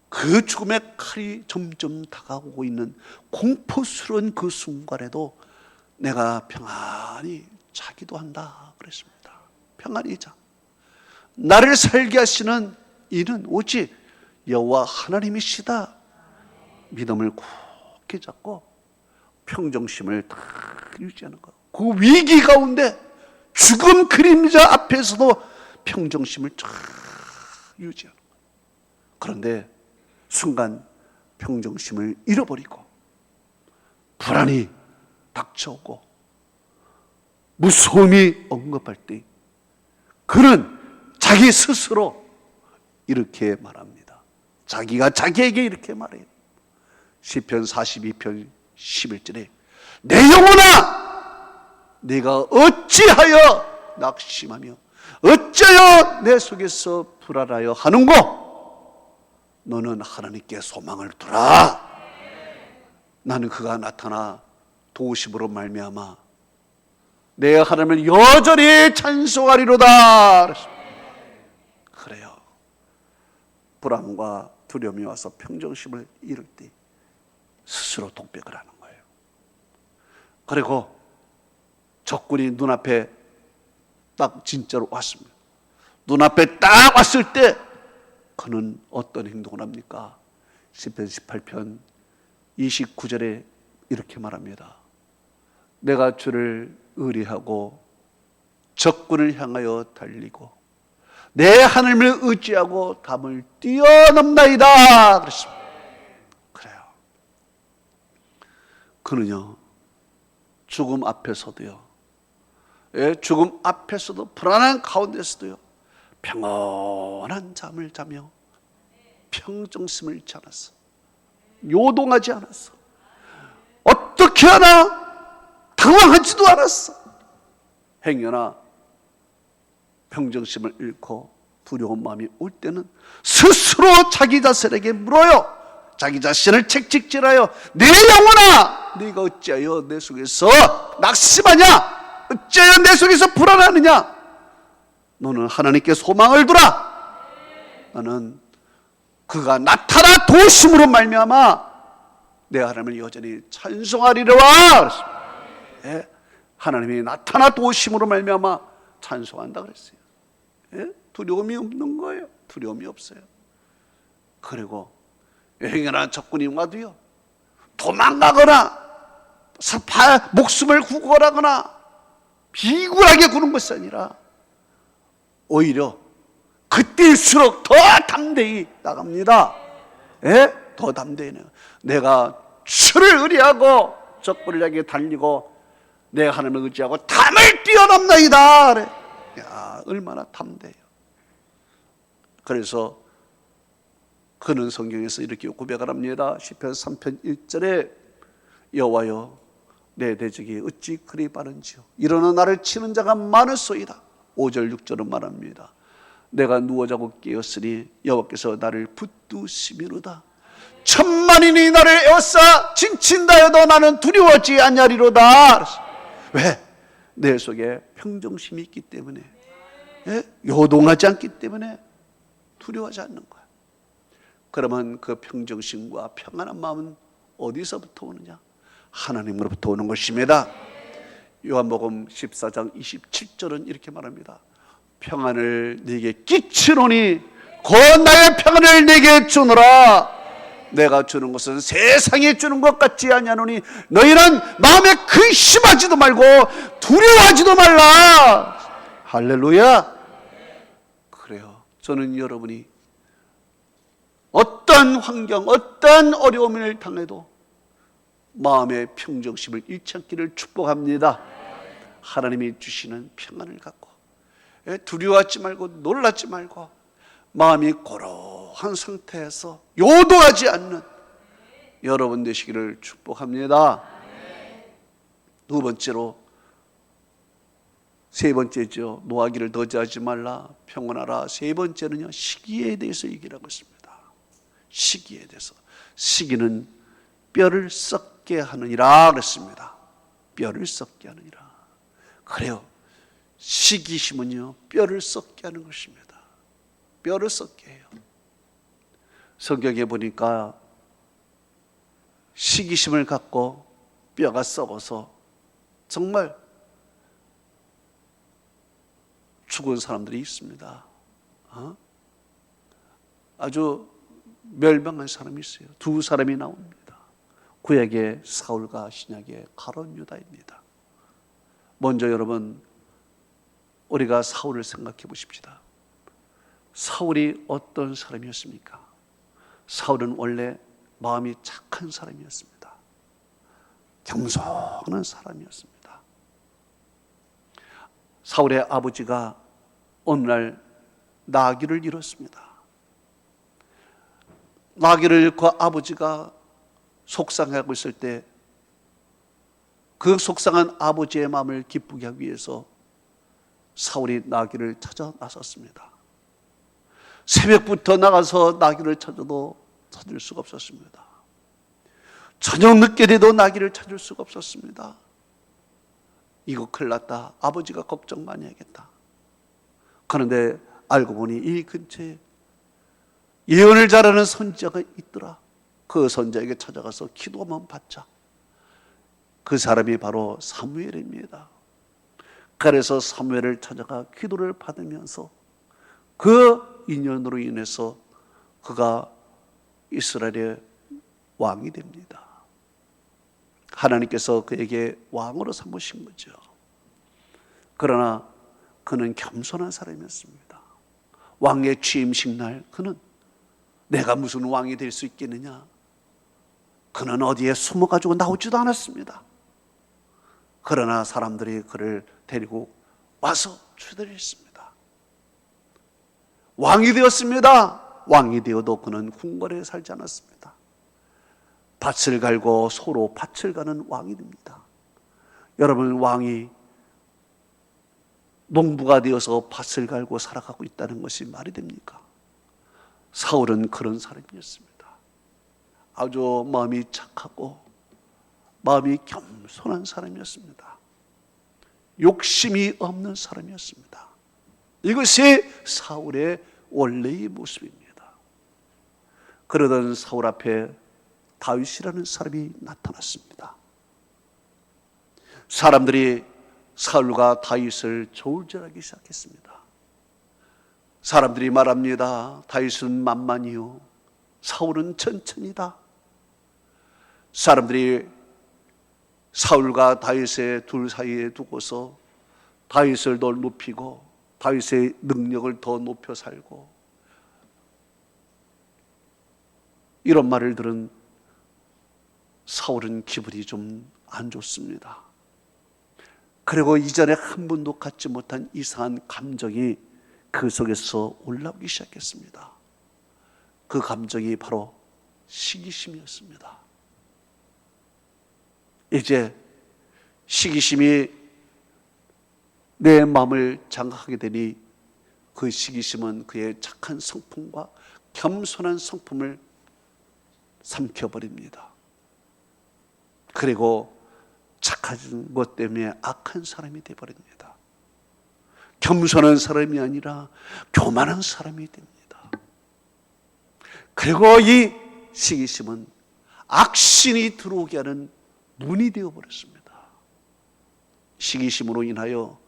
그 죽음의 칼이 점점 다가오고 있는 공포스러운 그 순간에도 내가 평안히 자기도 한다 그랬습니다. 평안히 자. 나를 살게 하시는 이는 오직 여호와 하나님이시다. 믿음을 굳게 잡고 평정심을 다 유지하는 것. 그 위기 가운데 죽음 그림자 앞에서도 평정심을 쫙 유지하는 것. 그런데 순간 평정심을 잃어버리고 불안이 닥쳐오고 무서움이 언급할 때 그는 자기 스스로 이렇게 말합니다. 자기가 자기에게 이렇게 말해요. 시편 42편 11절에 내 영혼아 네가 어찌하여 낙심하며 어찌하여 내 속에서 불안하여 하는고 너는 하나님께 소망을 두라. 나는 그가 나타나 도우심으로 말미암아 내 하나님을 여전히 찬송하리로다. 그래요. 불안과 두려움이 와서 평정심을 잃을 때 스스로 독백을 하는 거예요. 그리고 적군이 눈앞에 딱 진짜로 왔습니다. 눈앞에 딱 왔을 때 그는 어떤 행동을 합니까? 시편 18편 29절에 이렇게 말합니다. 내가 주를 의리하고 적군을 향하여 달리고 내 하나님을 의지하고 담을 뛰어넘나이다 그랬습니다. 그래요. 그는요 죽음 앞에서도요, 죽음 앞에서도 불안한 가운데서도요 평온한 잠을 자며 평정심을 잃지 않았어. 요동하지 않았어. 어떻게 하나 당황하지도 않았어. 행여나 평정심을 잃고 두려운 마음이 올 때는 스스로 자기 자신에게 물어요. 자기 자신을 책찍질하여 내 영혼아 네가 어찌하여 내 속에서 낙심하냐? 어찌하여 내 속에서 불안하느냐? 너는 하나님께 소망을 두라. 나는 그가 나타나 도우심으로 말미암아 내 하나님을 여전히 찬송하리로와. 예? 하나님이 나타나 도우심으로 말미암아 찬송한다 그랬어요. 예? 두려움이 없는 거예요. 두려움이 없어요. 그리고 행여나 적군이 와도요, 도망가거나 목숨을 구걸하거나 비굴하게 구는 것이 아니라 오히려 그때일수록 더 담대히 나갑니다. 예? 더 담대히 내가 주를 의리하고 적군을 향해 달리고 내가 하나님을 의지하고 담을 뛰어넘나이다. 그래. 야, 얼마나 담대해요. 그래서 그는 성경에서 이렇게 고백을 합니다. 시편 3편 1절에 여호와여 내 대적이 어찌 그리 빠른지요. 일어나 나를 치는 자가 많을소이다. 5절 6절은 말합니다. 내가 누워 자고 깨었으니 여호와께서 나를 붙드시미로다. 천만인이 나를 에워싸 진친다 해도 나는 두려워하지 아니하리로다. 왜? 내 속에 평정심이 있기 때문에, 예? 요동하지 않기 때문에 두려워하지 않는 거야. 그러면 그 평정심과 평안한 마음은 어디서부터 오느냐? 하나님으로부터 오는 것입니다. 요한복음 14장 27절은 이렇게 말합니다. 평안을 네게 끼치노니 곧 나의 평안을 네게 주노라. 내가 주는 것은 세상에 주는 것 같지 아니하노니 너희는 마음에 근심하지도 말고 두려워하지도 말라. 할렐루야. 그래요. 저는 여러분이 어떤 환경, 어떤 어려움을 당해도 마음의 평정심을 잃지 않기를 축복합니다. 하나님이 주시는 평안을 갖고 두려워하지 말고 놀라지 말고 마음이 고로한 상태에서 요동하지 않는 여러분 되시기를 축복합니다. 두 번째로, 세 번째죠. 노하기를 더디하지 말라, 평온하라. 세 번째는요, 시기에 대해서 얘기를 하고 있습니다. 시기에 대해서. 시기는 뼈를 썩게 하느니라 그랬습니다. 뼈를 썩게 하느니라. 그래요. 시기심은요, 뼈를 썩게 하는 것입니다. 뼈를 썩게 해요. 성경에 보니까 시기심을 갖고 뼈가 썩어서 정말 죽은 사람들이 있습니다. 아주 멸망한 사람이 있어요. 두 사람이 나옵니다. 구약의 사울과 신약의 가룟 유다입니다. 먼저 여러분, 우리가 사울을 생각해 보십시다. 사울이 어떤 사람이었습니까? 사울은 원래 마음이 착한 사람이었습니다. 겸손한 사람이었습니다. 사울의 아버지가 어느 날 나귀를 잃었습니다. 나귀를 잃고 아버지가 속상해하고 있을 때 그 속상한 아버지의 마음을 기쁘게 하기 위해서 사울이 나귀를 찾아 나섰습니다. 새벽부터 나가서 나귀를 찾아도 찾을 수가 없었습니다. 저녁 늦게 돼도 나귀를 찾을 수가 없었습니다. 이거 큰일 났다. 아버지가 걱정 많이 하겠다. 그런데 알고 보니 이 근처에 예언을 잘하는 선지자가 있더라. 그 선지자에게 찾아가서 기도 한번 받자. 그 사람이 바로 사무엘입니다. 그래서 사무엘을 찾아가 기도를 받으면서 그 인연으로 인해서 그가 이스라엘의 왕이 됩니다. 하나님께서 그에게 왕으로 삼으신 거죠. 그러나 그는 겸손한 사람이었습니다. 왕의 취임식 날 그는 내가 무슨 왕이 될 수 있겠느냐? 그는 어디에 숨어가지고 나오지도 않았습니다. 그러나 사람들이 그를 데리고 와서 추대했습니다. 왕이 되었습니다. 왕이 되어도 그는 궁궐에 살지 않았습니다. 밭을 갈고 소로 밭을 가는 왕이 됩니다. 여러분, 왕이 농부가 되어서 밭을 갈고 살아가고 있다는 것이 말이 됩니까? 사울은 그런 사람이었습니다. 아주 마음이 착하고 마음이 겸손한 사람이었습니다. 욕심이 없는 사람이었습니다. 이것이 사울의 원래의 모습입니다. 그러던 사울 앞에 다윗이라는 사람이 나타났습니다. 사람들이 사울과 다윗을 저울질하기 시작했습니다. 사람들이 말합니다. 다윗은 만만이요, 사울은 천천히다. 사람들이 사울과 다윗의 둘 사이에 두고서 다윗을 더 높이고 다윗의 능력을 더 높여 살고, 이런 말을 들은 사울은 기분이 좀 안 좋습니다. 그리고 이전에 한 번도 갖지 못한 이상한 감정이 그 속에서 올라오기 시작했습니다. 그 감정이 바로 시기심이었습니다. 이제 시기심이 내 마음을 장악하게 되니 그 시기심은 그의 착한 성품과 겸손한 성품을 삼켜버립니다. 그리고 착한 것 때문에 악한 사람이 되어버립니다. 겸손한 사람이 아니라 교만한 사람이 됩니다. 그리고 이 시기심은 악신이 들어오게 하는 문이 되어버렸습니다. 시기심으로 인하여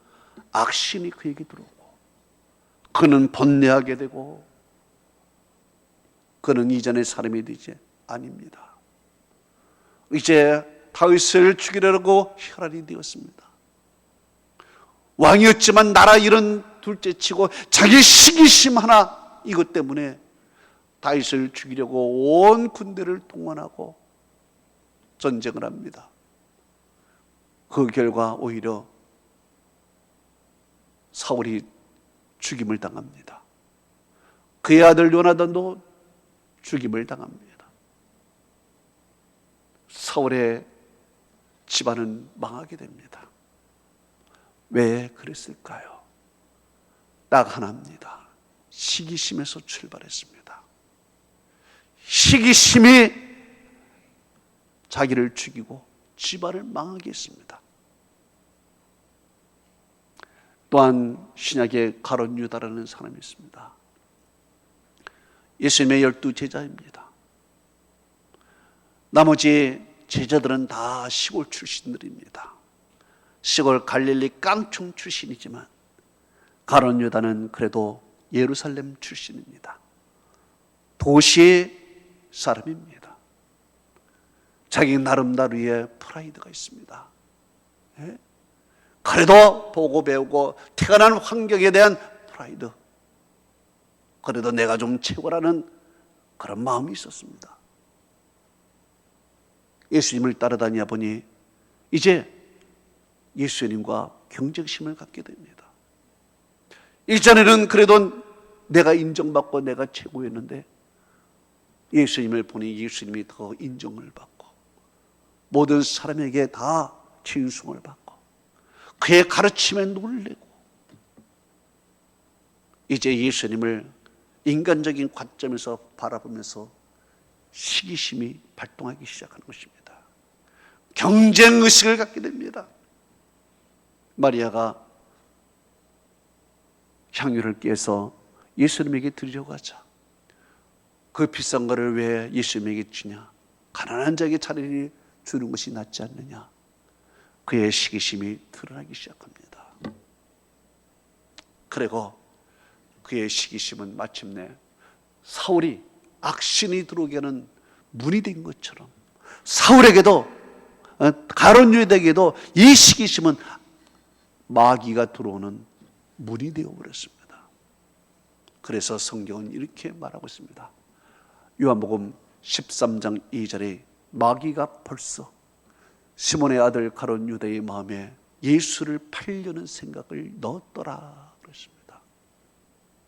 악신이 그에게 들어오고 그는 번뇌하게 되고 그는 이전의 사람이 되지 아닙니다. 이제 다윗을 죽이려고 혈안이 되었습니다. 왕이었지만 나라 이런 둘째치고 자기 시기심 하나, 이것 때문에 다윗을 죽이려고 온 군대를 동원하고 전쟁을 합니다. 그 결과 오히려 사울이 죽임을 당합니다. 그의 아들 요나단도 죽임을 당합니다. 사울의 집안은 망하게 됩니다. 왜 그랬을까요? 딱 하나입니다. 시기심에서 출발했습니다. 시기심이 자기를 죽이고 집안을 망하게 했습니다. 또한 신약에 가룟 유다라는 사람이 있습니다. 예수님의 12 제자입니다. 나머지 제자들은 다 시골 출신들입니다. 시골 갈릴리 깡총 출신이지만 가룟 유다는 그래도 예루살렘 출신입니다. 도시 사람입니다. 자기 나름대로의 프라이드가 있습니다. 그래도 보고 배우고 태어난 환경에 대한 프라이드, 그래도 내가 좀 최고라는 그런 마음이 있었습니다. 예수님을 따라다니다 보니 이제 예수님과 경쟁심을 갖게 됩니다. 이전에는 그래도 내가 인정받고 내가 최고였는데 예수님을 보니 예수님이 더 인정을 받고 모든 사람에게 다 칭송을 받고 그의 가르침에 놀래고, 이제 예수님을 인간적인 관점에서 바라보면서 시기심이 발동하기 시작하는 것입니다. 경쟁의식을 갖게 됩니다. 마리아가 향유를 깨서 예수님에게 드리려고 하자. 그 비싼 거를 왜 예수님에게 주냐? 가난한 자에게 차라리 주는 것이 낫지 않느냐? 그의 시기심이 드러나기 시작합니다. 그리고 그의 시기심은 마침내 사울이 악신이 들어오게 하는 문이 된 것처럼 사울에게도 가룟 유다에게도 이 시기심은 마귀가 들어오는 문이 되어버렸습니다. 그래서 성경은 이렇게 말하고 있습니다. 요한복음 13장 2절에 마귀가 벌써 시몬의 아들 가룟 유다의 마음에 예수를 팔려는 생각을 넣었더라 그랬습니다.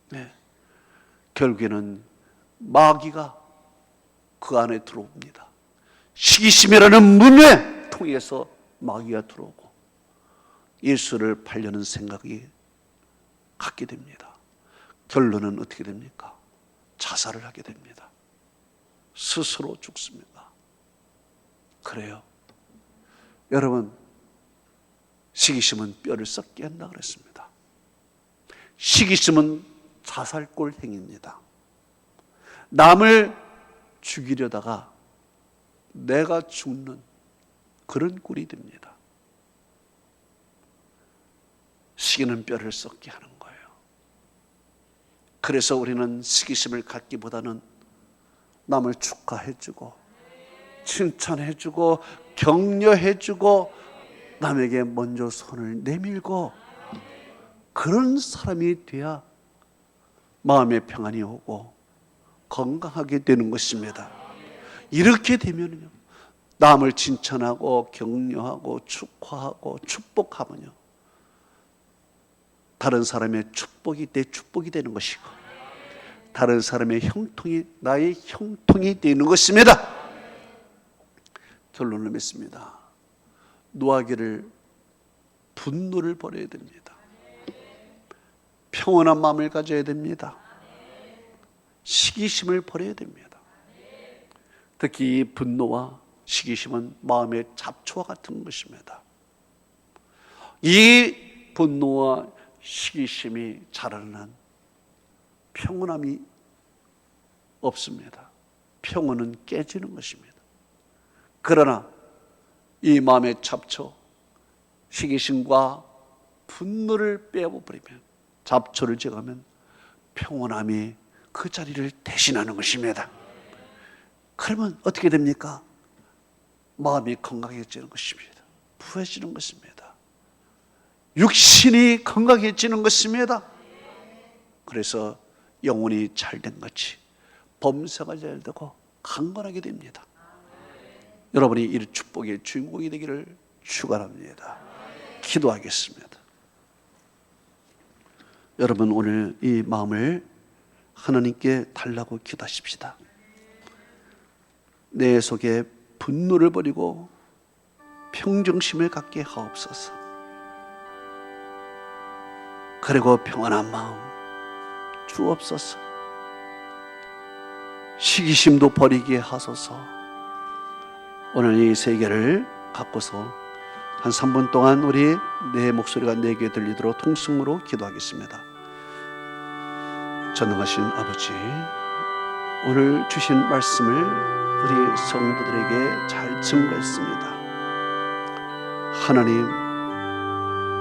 네. 결국에는 마귀가 그 안에 들어옵니다. 시기심이라는 문에 통해서 마귀가 들어오고 예수를 팔려는 생각이 갖게 됩니다. 결론은 어떻게 됩니까? 자살을 하게 됩니다. 스스로 죽습니다. 그래요. 여러분, 시기심은 뼈를 썩게 한다 그랬습니다. 시기심은 자살골 행위입니다. 남을 죽이려다가 내가 죽는 그런 꼴이 됩니다. 시기는 뼈를 썩게 하는 거예요. 그래서 우리는 시기심을 갖기보다는 남을 축하해주고 칭찬해주고 격려해주고 남에게 먼저 손을 내밀고 그런 사람이 돼야 마음의 평안이 오고 건강하게 되는 것입니다. 이렇게 되면요, 남을 칭찬하고 격려하고 축하하고 축복하면요, 다른 사람의 축복이 내 축복이 되는 것이고 다른 사람의 형통이 나의 형통이 되는 것입니다. 결론을 맺습니다. 노하기를 분노를 버려야 됩니다. 평온한 마음을 가져야 됩니다. 시기심을 버려야 됩니다. 특히 이 분노와 시기심은 마음의 잡초와 같은 것입니다. 이 분노와 시기심이 자라는 평온함이 없습니다. 평온은 깨지는 것입니다. 그러나 이 마음의 잡초, 시기심과 분노를 빼어버리면, 잡초를 제거하면 평온함이 그 자리를 대신하는 것입니다. 그러면 어떻게 됩니까? 마음이 건강해지는 것입니다. 부해지는 것입니다. 육신이 건강해지는 것입니다. 그래서 영혼이 잘된 같이 범사가 잘 되고 강건하게 됩니다. 여러분이 이 축복의 주인공이 되기를 축원합니다. 기도하겠습니다. 여러분, 오늘 이 마음을 하나님께 달라고 기도하십시다. 내 속에 분노를 버리고 평정심을 갖게 하옵소서. 그리고 평안한 마음 주옵소서. 시기심도 버리게 하소서. 오늘 이 세계를 갖고서 한 3분 동안 우리 내 목소리가 내게 들리도록 통성으로 기도하겠습니다. 전능하신 아버지, 오늘 주신 말씀을 우리 성도들에게 잘 증거했습니다. 하나님,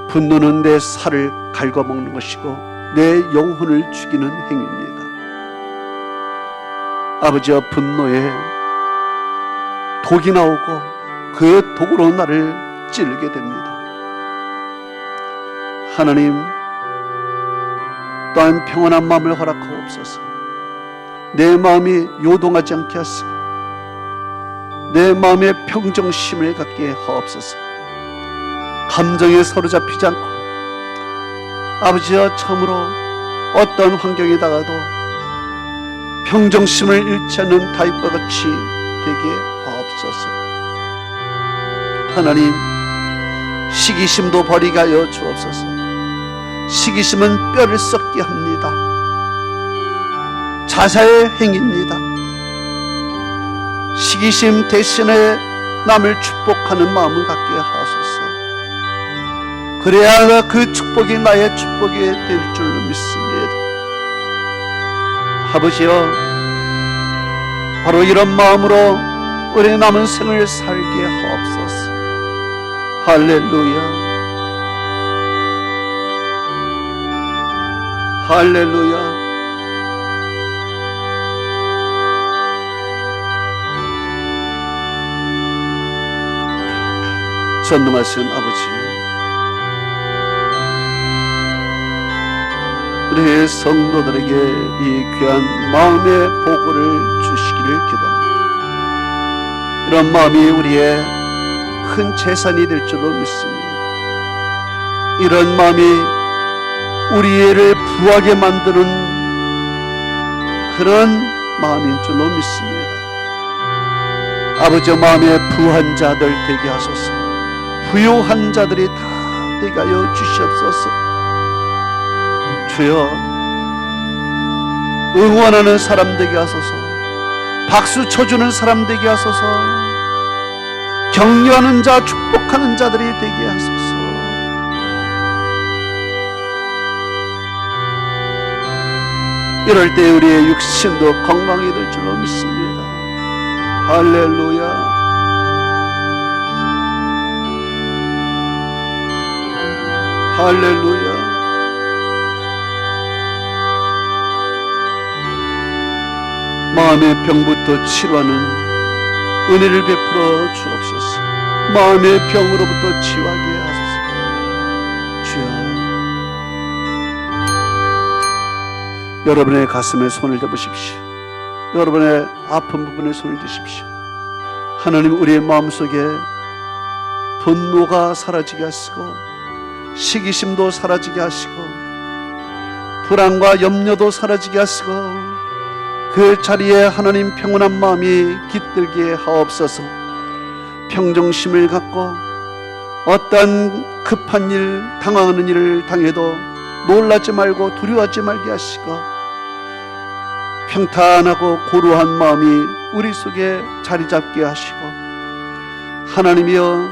분노는 내 살을 갉아먹는 것이고 내 영혼을 죽이는 행위입니다. 아버지와 분노에 독이 나오고 그 독으로 나를 찌르게 됩니다. 하나님, 또한 평온한 마음을 허락하옵소서. 내 마음이 요동하지 않게 하시고 내 마음에 평정심을 갖게 하옵소서. 감정에 사로잡히지 않고 아버지와 참으로 어떤 환경에 다가도 평정심을 잃지 않는 다윗과 같이 되게 하옵소서. 하나님, 시기심도 버리게 하여 주옵소서. 시기심은 뼈를 썩게 합니다. 자사의 행위입니다. 시기심 대신에 남을 축복하는 마음을 갖게 하소서. 그래야 그 축복이 나의 축복이 될 줄로 믿습니다. 아버지여, 바로 이런 마음으로 우리 남은 생을 살게 하옵소서. 할렐루야, 할렐루야. 전능하신 아버지, 우리 성도들에게 이 귀한 마음의 보고를 주시기를 기도합니다. 이런 마음이 우리의 큰 재산이 될 줄로 믿습니다. 이런 마음이 우리를 부하게 만드는 그런 마음인 줄로 믿습니다. 아버지, 마음에 부한 자들 되게 하소서. 부요한 자들이 다 되게 하여 주시옵소서. 주여, 응원하는 사람 되게 하소서. 박수 쳐주는 사람 되게 하소서. 격려하는 자, 축복하는 자들이 되게 하소서. 이럴 때 우리의 육신도 건강이 될 줄로 믿습니다. 할렐루야, 할렐루야. 마음의 병부터 치료하는 은혜를 베풀어 주옵소서. 마음의 병으로부터 치유하게 하소서. 주여, 여러분의 가슴에 손을 대보십시오. 여러분의 아픈 부분에 손을 대십시오. 하나님, 우리의 마음속에 분노가 사라지게 하시고 시기심도 사라지게 하시고 불안과 염려도 사라지게 하시고 그 자리에 하나님 평온한 마음이 깃들게 하옵소서. 평정심을 갖고 어떠한 급한 일, 당황하는 일을 당해도 놀라지 말고 두려워하지 말게 하시고 평탄하고 고루한 마음이 우리 속에 자리 잡게 하시고 하나님이여,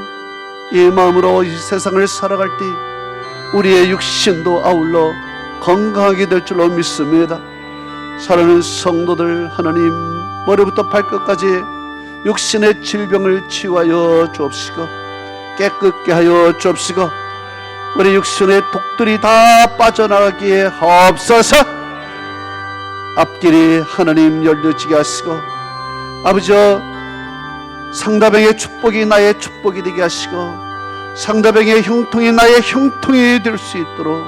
이 마음으로 이 세상을 살아갈 때 우리의 육신도 아울러 건강하게 될 줄로 믿습니다. 사랑하는 성도들, 하나님 머리부터 발끝까지 육신의 질병을 치유하여 주옵시고 깨끗게 하여 주옵시고 우리 육신의 독들이 다 빠져나가게 하옵소서. 앞길이 하나님 열려지게 하시고 아버지여, 상대방의 축복이 나의 축복이 되게 하시고 상대방의 형통이 나의 형통이 될 수 있도록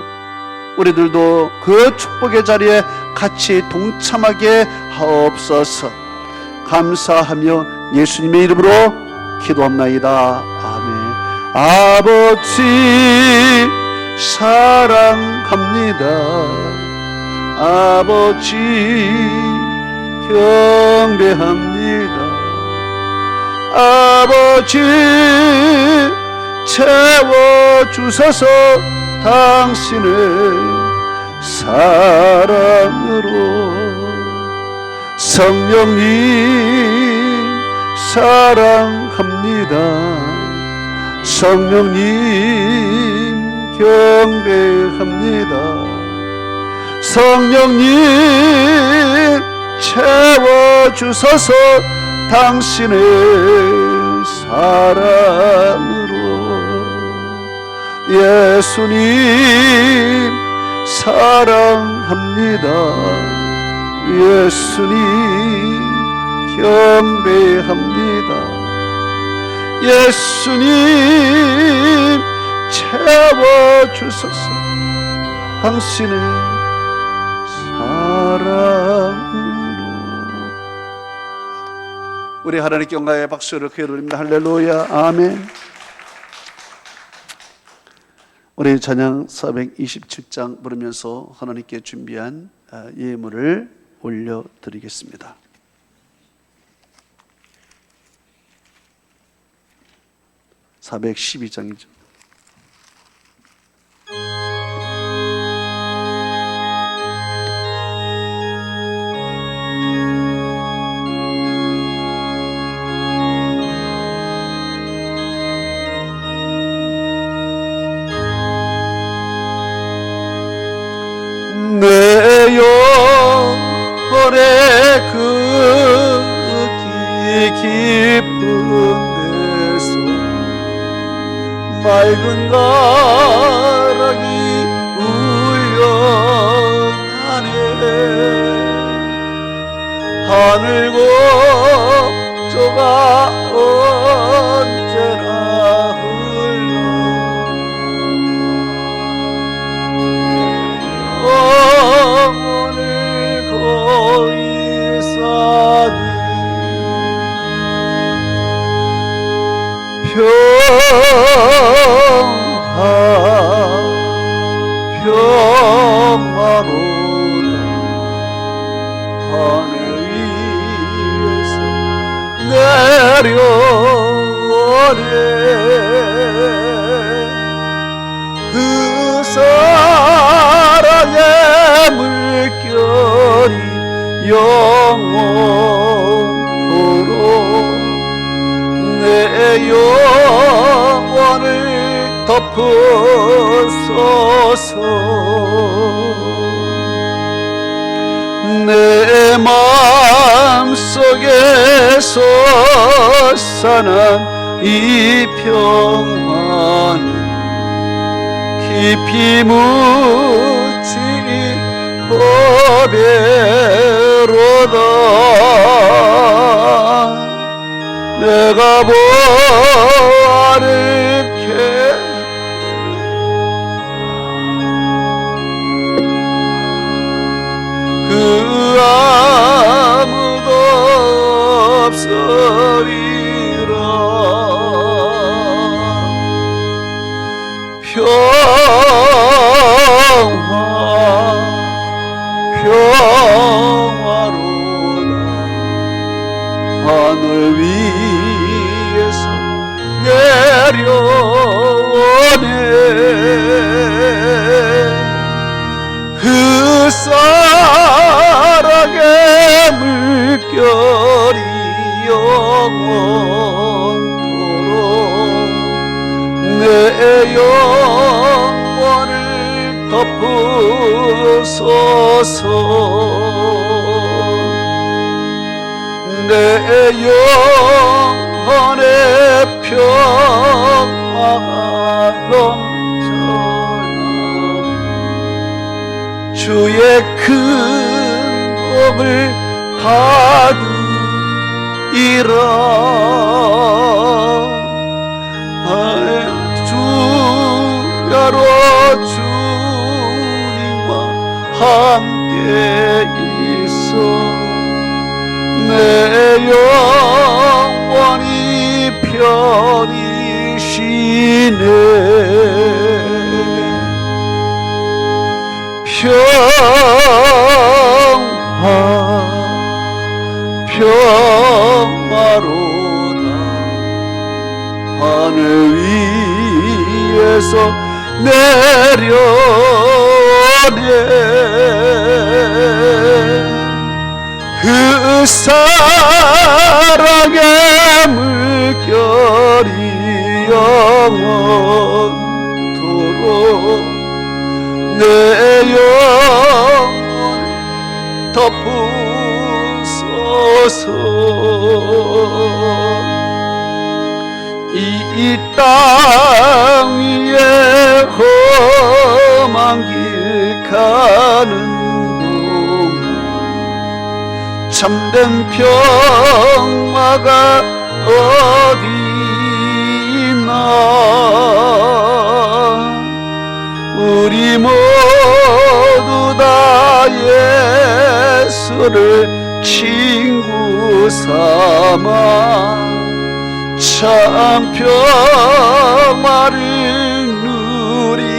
우리들도 그 축복의 자리에 같이 동참하게 하옵소서. 감사하며 예수님의 이름으로 기도합나이다. 아멘. 아버지 사랑합니다. 아버지 경배합니다. 아버지 채워주소서. 당신의 사랑으로 성령님 사랑합니다. 성령님 경배합니다. 성령님 채워주소서. 당신의 사랑으로 예수님 사랑합니다. 예수님 경배합니다. 예수님 채워주소서. 당신의 사랑으로. 우리 하나님께 영광의 박수를 크게 돌립니다. 할렐루야. 아멘. 우리 찬양 427장 부르면서 하나님께 준비한 예물을 올려드리겠습니다. (412장이죠) 내 영혼의 그 깊은 데서 맑은 가락이 울려나네. 하늘 곡조가 언제나 흘러 영혼을 거의 싸니 평화로다. 하늘 위에서 내려오네. 그 사랑의 물결이 영원토록 내 영혼을 덮어서서 내 마음속에서 사는 이 평안이 깊이 묻지 보배로다 내가 보아를게 그 아무도 없으리라 평화로다 하늘 위에서 내려오네 그 사랑의 물결이 영원토록 내 영혼을 덮으소서 내 영혼의 평화가 넘쳐나 주의 큰 복을 받으리라 주야로 주님과 함께 있어 내 영원히 편히 쉬네 평화로다 하늘 위에서 내려오네 그 사랑의 물결이 영원토록 내 영혼을 덮으소서 이 땅 위에 험한 길 가는 동안 참된 평화가 어디 있나 우리 모두 다 예수를 친구 삼아 참 평화를 누리겠네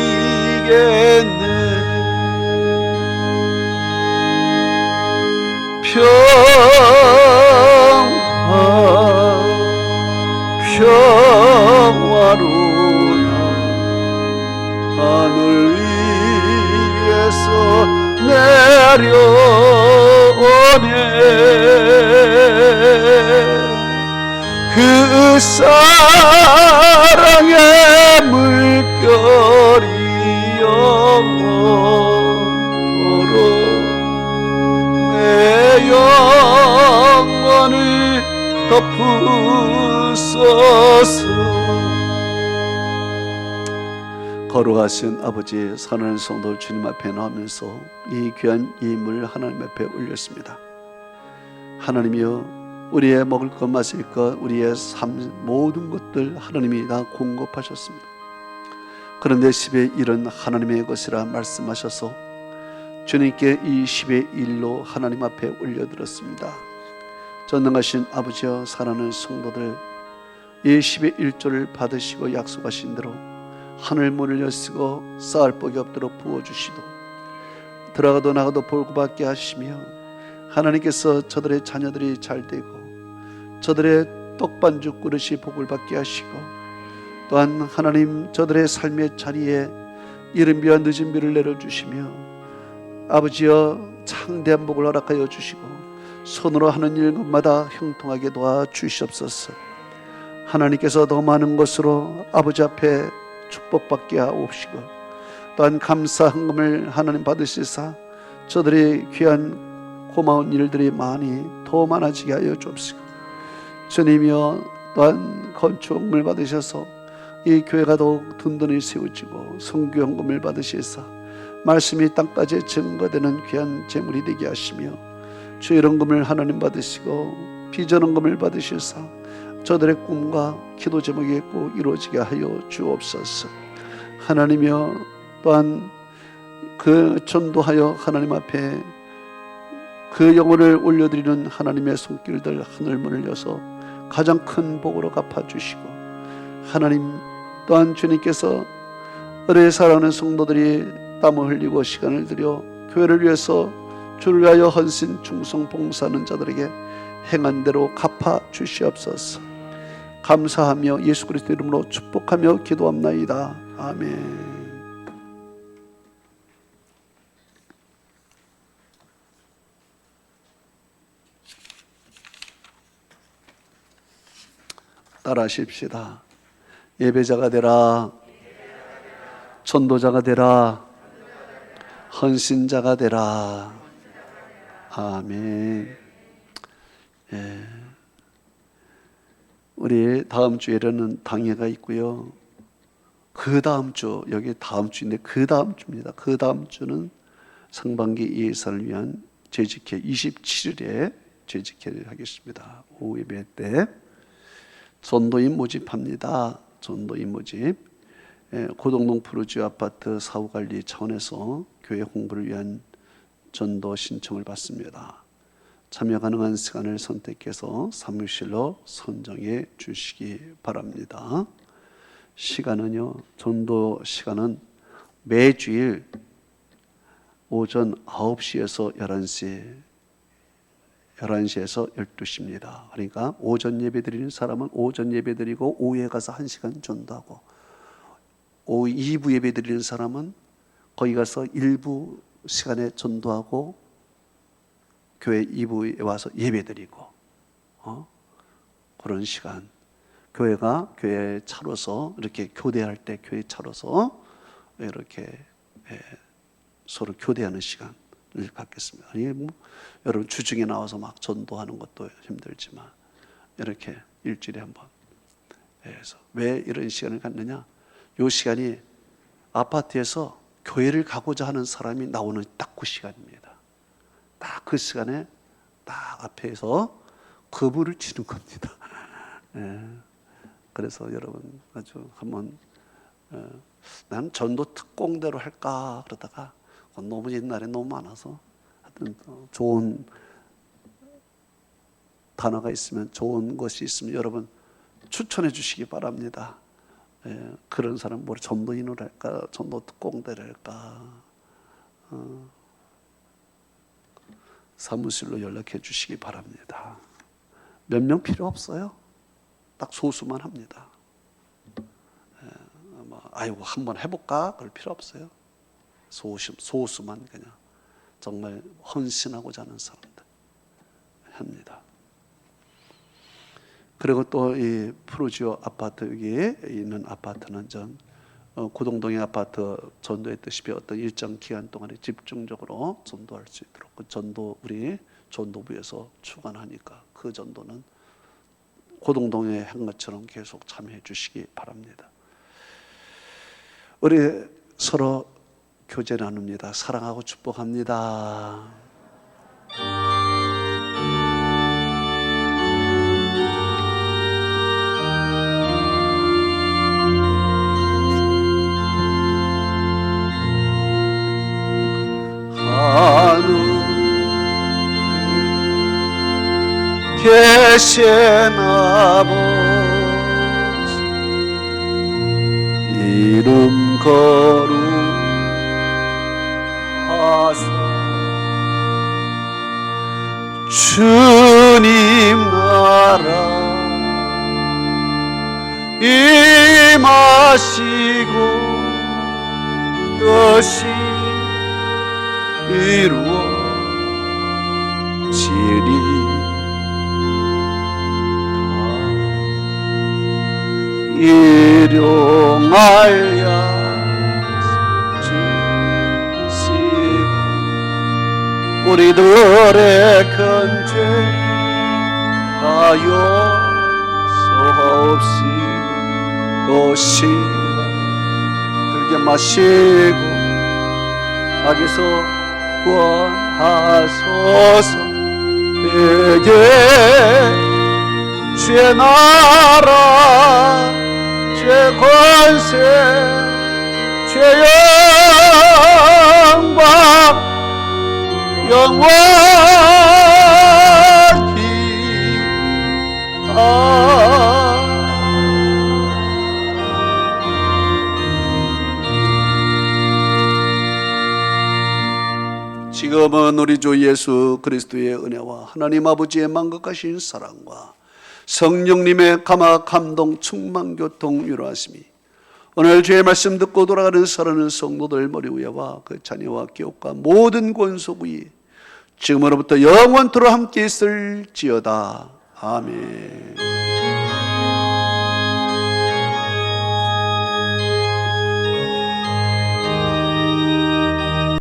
평화로다 하늘 위에서 내려오네 그 사랑의 물결이 영원토록 내 영혼을 덮으소서 거룩하신 아버지 사랑하는 성도 주님 앞에 나오면서 이 귀한 예물 하나님 앞에 올렸습니다. 하나님이여 우리의 먹을 것 마실 것 우리의 삶 모든 것들 하나님이 다 공급하셨습니다. 그런데 10의 1은 하나님의 것이라 말씀하셔서 주님께 이 10의 1로 하나님 앞에 올려드렸습니다. 전능하신 아버지여 사랑하는 성도들 이 10의 1조를 받으시고 약속하신 대로 하늘 문을 여시고 쌓을 복이 없도록 부어주시도 들어가도 나가도 볼고 받게 하시며 하나님께서 저들의 자녀들이 잘 되고 저들의 떡반죽 그릇이 복을 받게 하시고 또한 하나님 저들의 삶의 자리에 이른 비와 늦은 비를 내려주시며 아버지여 창대한 복을 허락하여 주시고 손으로 하는 일마다 형통하게 도와주시옵소서. 하나님께서 더 많은 것으로 아버지 앞에 축복받게 하옵시고 또한 감사 헌금을 하나님 받으시사 저들의 귀한 고마운 일들이 많이 더 많아지게 하여 주옵시고 주님이여 또한 건축을 받으셔서 이 교회가 더욱 든든히 세워지고 선교 헌금을 받으시사 말씀이 땅까지 증거되는 귀한 제물이 되게 하시며 주의 영광을 하나님 받으시고 비전원금을 받으실사 저들의 꿈과 기도 제목이 꼭 이루어지게 하여 주옵소서. 하나님이여, 또한 그 전도하여 하나님 앞에 그 영혼을 올려드리는 하나님의 손길들 하늘문을 여서 가장 큰 복으로 갚아주시고, 하나님 또한 주님께서 의뢰에 살아가는 성도들이 땀을 흘리고 시간을 들여 교회를 위해서 주를 위하여 헌신 충성 봉사하는 자들에게 행한 대로 갚아 주시옵소서. 감사하며 예수 그리스도 이름으로 축복하며 기도합나이다. 아멘. 따라하십시다. 예배자가 되라, 전도자가 되라, 헌신자가 되라. 아멘. 예. 우리 다음 주에는 당회가 있고요. 그 다음 주, 여기 다음 주인데 그 다음 주입니다. 그 다음 주는 상반기 예산을 위한 재직회 27일에 재직회를 하겠습니다. 오후 예배 때 전도인 모집합니다. 전도인 모집. 고동동 푸르지오 아파트 사후관리 차원에서 교회 홍보를 위한 전도 신청을 받습니다. 참여 가능한 시간을 선택해서 사무실로 선정해 주시기 바랍니다. 시간은요, 전도 시간은 매주일 오전 9시에서 11시에서 12시입니다. 그러니까 오전 예배 드리는 사람은 오전 예배 드리고 오후에 가서 1시간 전도하고, 오후 2부 예배 드리는 사람은 거기 가서 1부 시간에 전도하고 교회 2부에 와서 예배 드리고, 그런 시간, 교회가 교회 차로서 이렇게 교대할 때 교회 차로서 이렇게 서로 교대하는 시간을 갖겠습니다. 여러분 주중에 나와서 막 전도하는 것도 힘들지만 이렇게 일주일에 한 번 해서, 왜 이런 시간을 갖느냐? 이 시간이 아파트에서 교회를 가고자 하는 사람이 나오는 딱 그 시간입니다. 딱 그 시간에 딱 앞에서 거부를 치는 겁니다. 그래서 여러분 아주 한번, 난 전도 특공대로 할까 그러다가 너무 옛날에 너무 많아서 하여튼 좋은 단어가 있으면, 좋은 것이 있으면 여러분 추천해 주시기 바랍니다. 그런 사람 뭐 전도인을 할까, 전도 특공대를 할까, 사무실로 연락해 주시기 바랍니다. 몇 명 필요 없어요. 딱 소수만 합니다. 아이고 한번 해볼까 그럴 필요 없어요. 소수만 그냥 정말 헌신하고자 하는 사람들 합니다. 그리고 또 이 푸르지오 아파트, 여기에 있는 아파트는 고동동의 아파트 전도했듯이 어떤 일정 기간 동안에 집중적으로 전도할 수 있도록 그 전도, 우리 전도부에서 주관하니까 그 전도는 고동동에 한 것처럼 계속 참여해 주시기 바랍니다. 우리 서로 교제 나눕니다. 사랑하고 축복합니다. 계신 아버지, 이름 거룩하사 주님 나라 임하시고 뜻이 이루어지리. 일용하여 주시고 우리들의 큰 죄 다 용서하옵시고 또 시간 들게 마시고 악에서 구원하소서. 대개 주의 나라 주의 권세 주의 영광 영원히 지금은 우리 주 예수 그리스도의 은혜와 하나님 아버지의 만극하신 사랑과 성령님의 감화 감동 충만 교통 위로하심이 오늘 주의 말씀 듣고 돌아가는 사랑하는 성도들 머리 위와 그 자녀와 기업과 모든 권속 위에 지금으로부터 영원토록 함께 있을지어다. 아멘.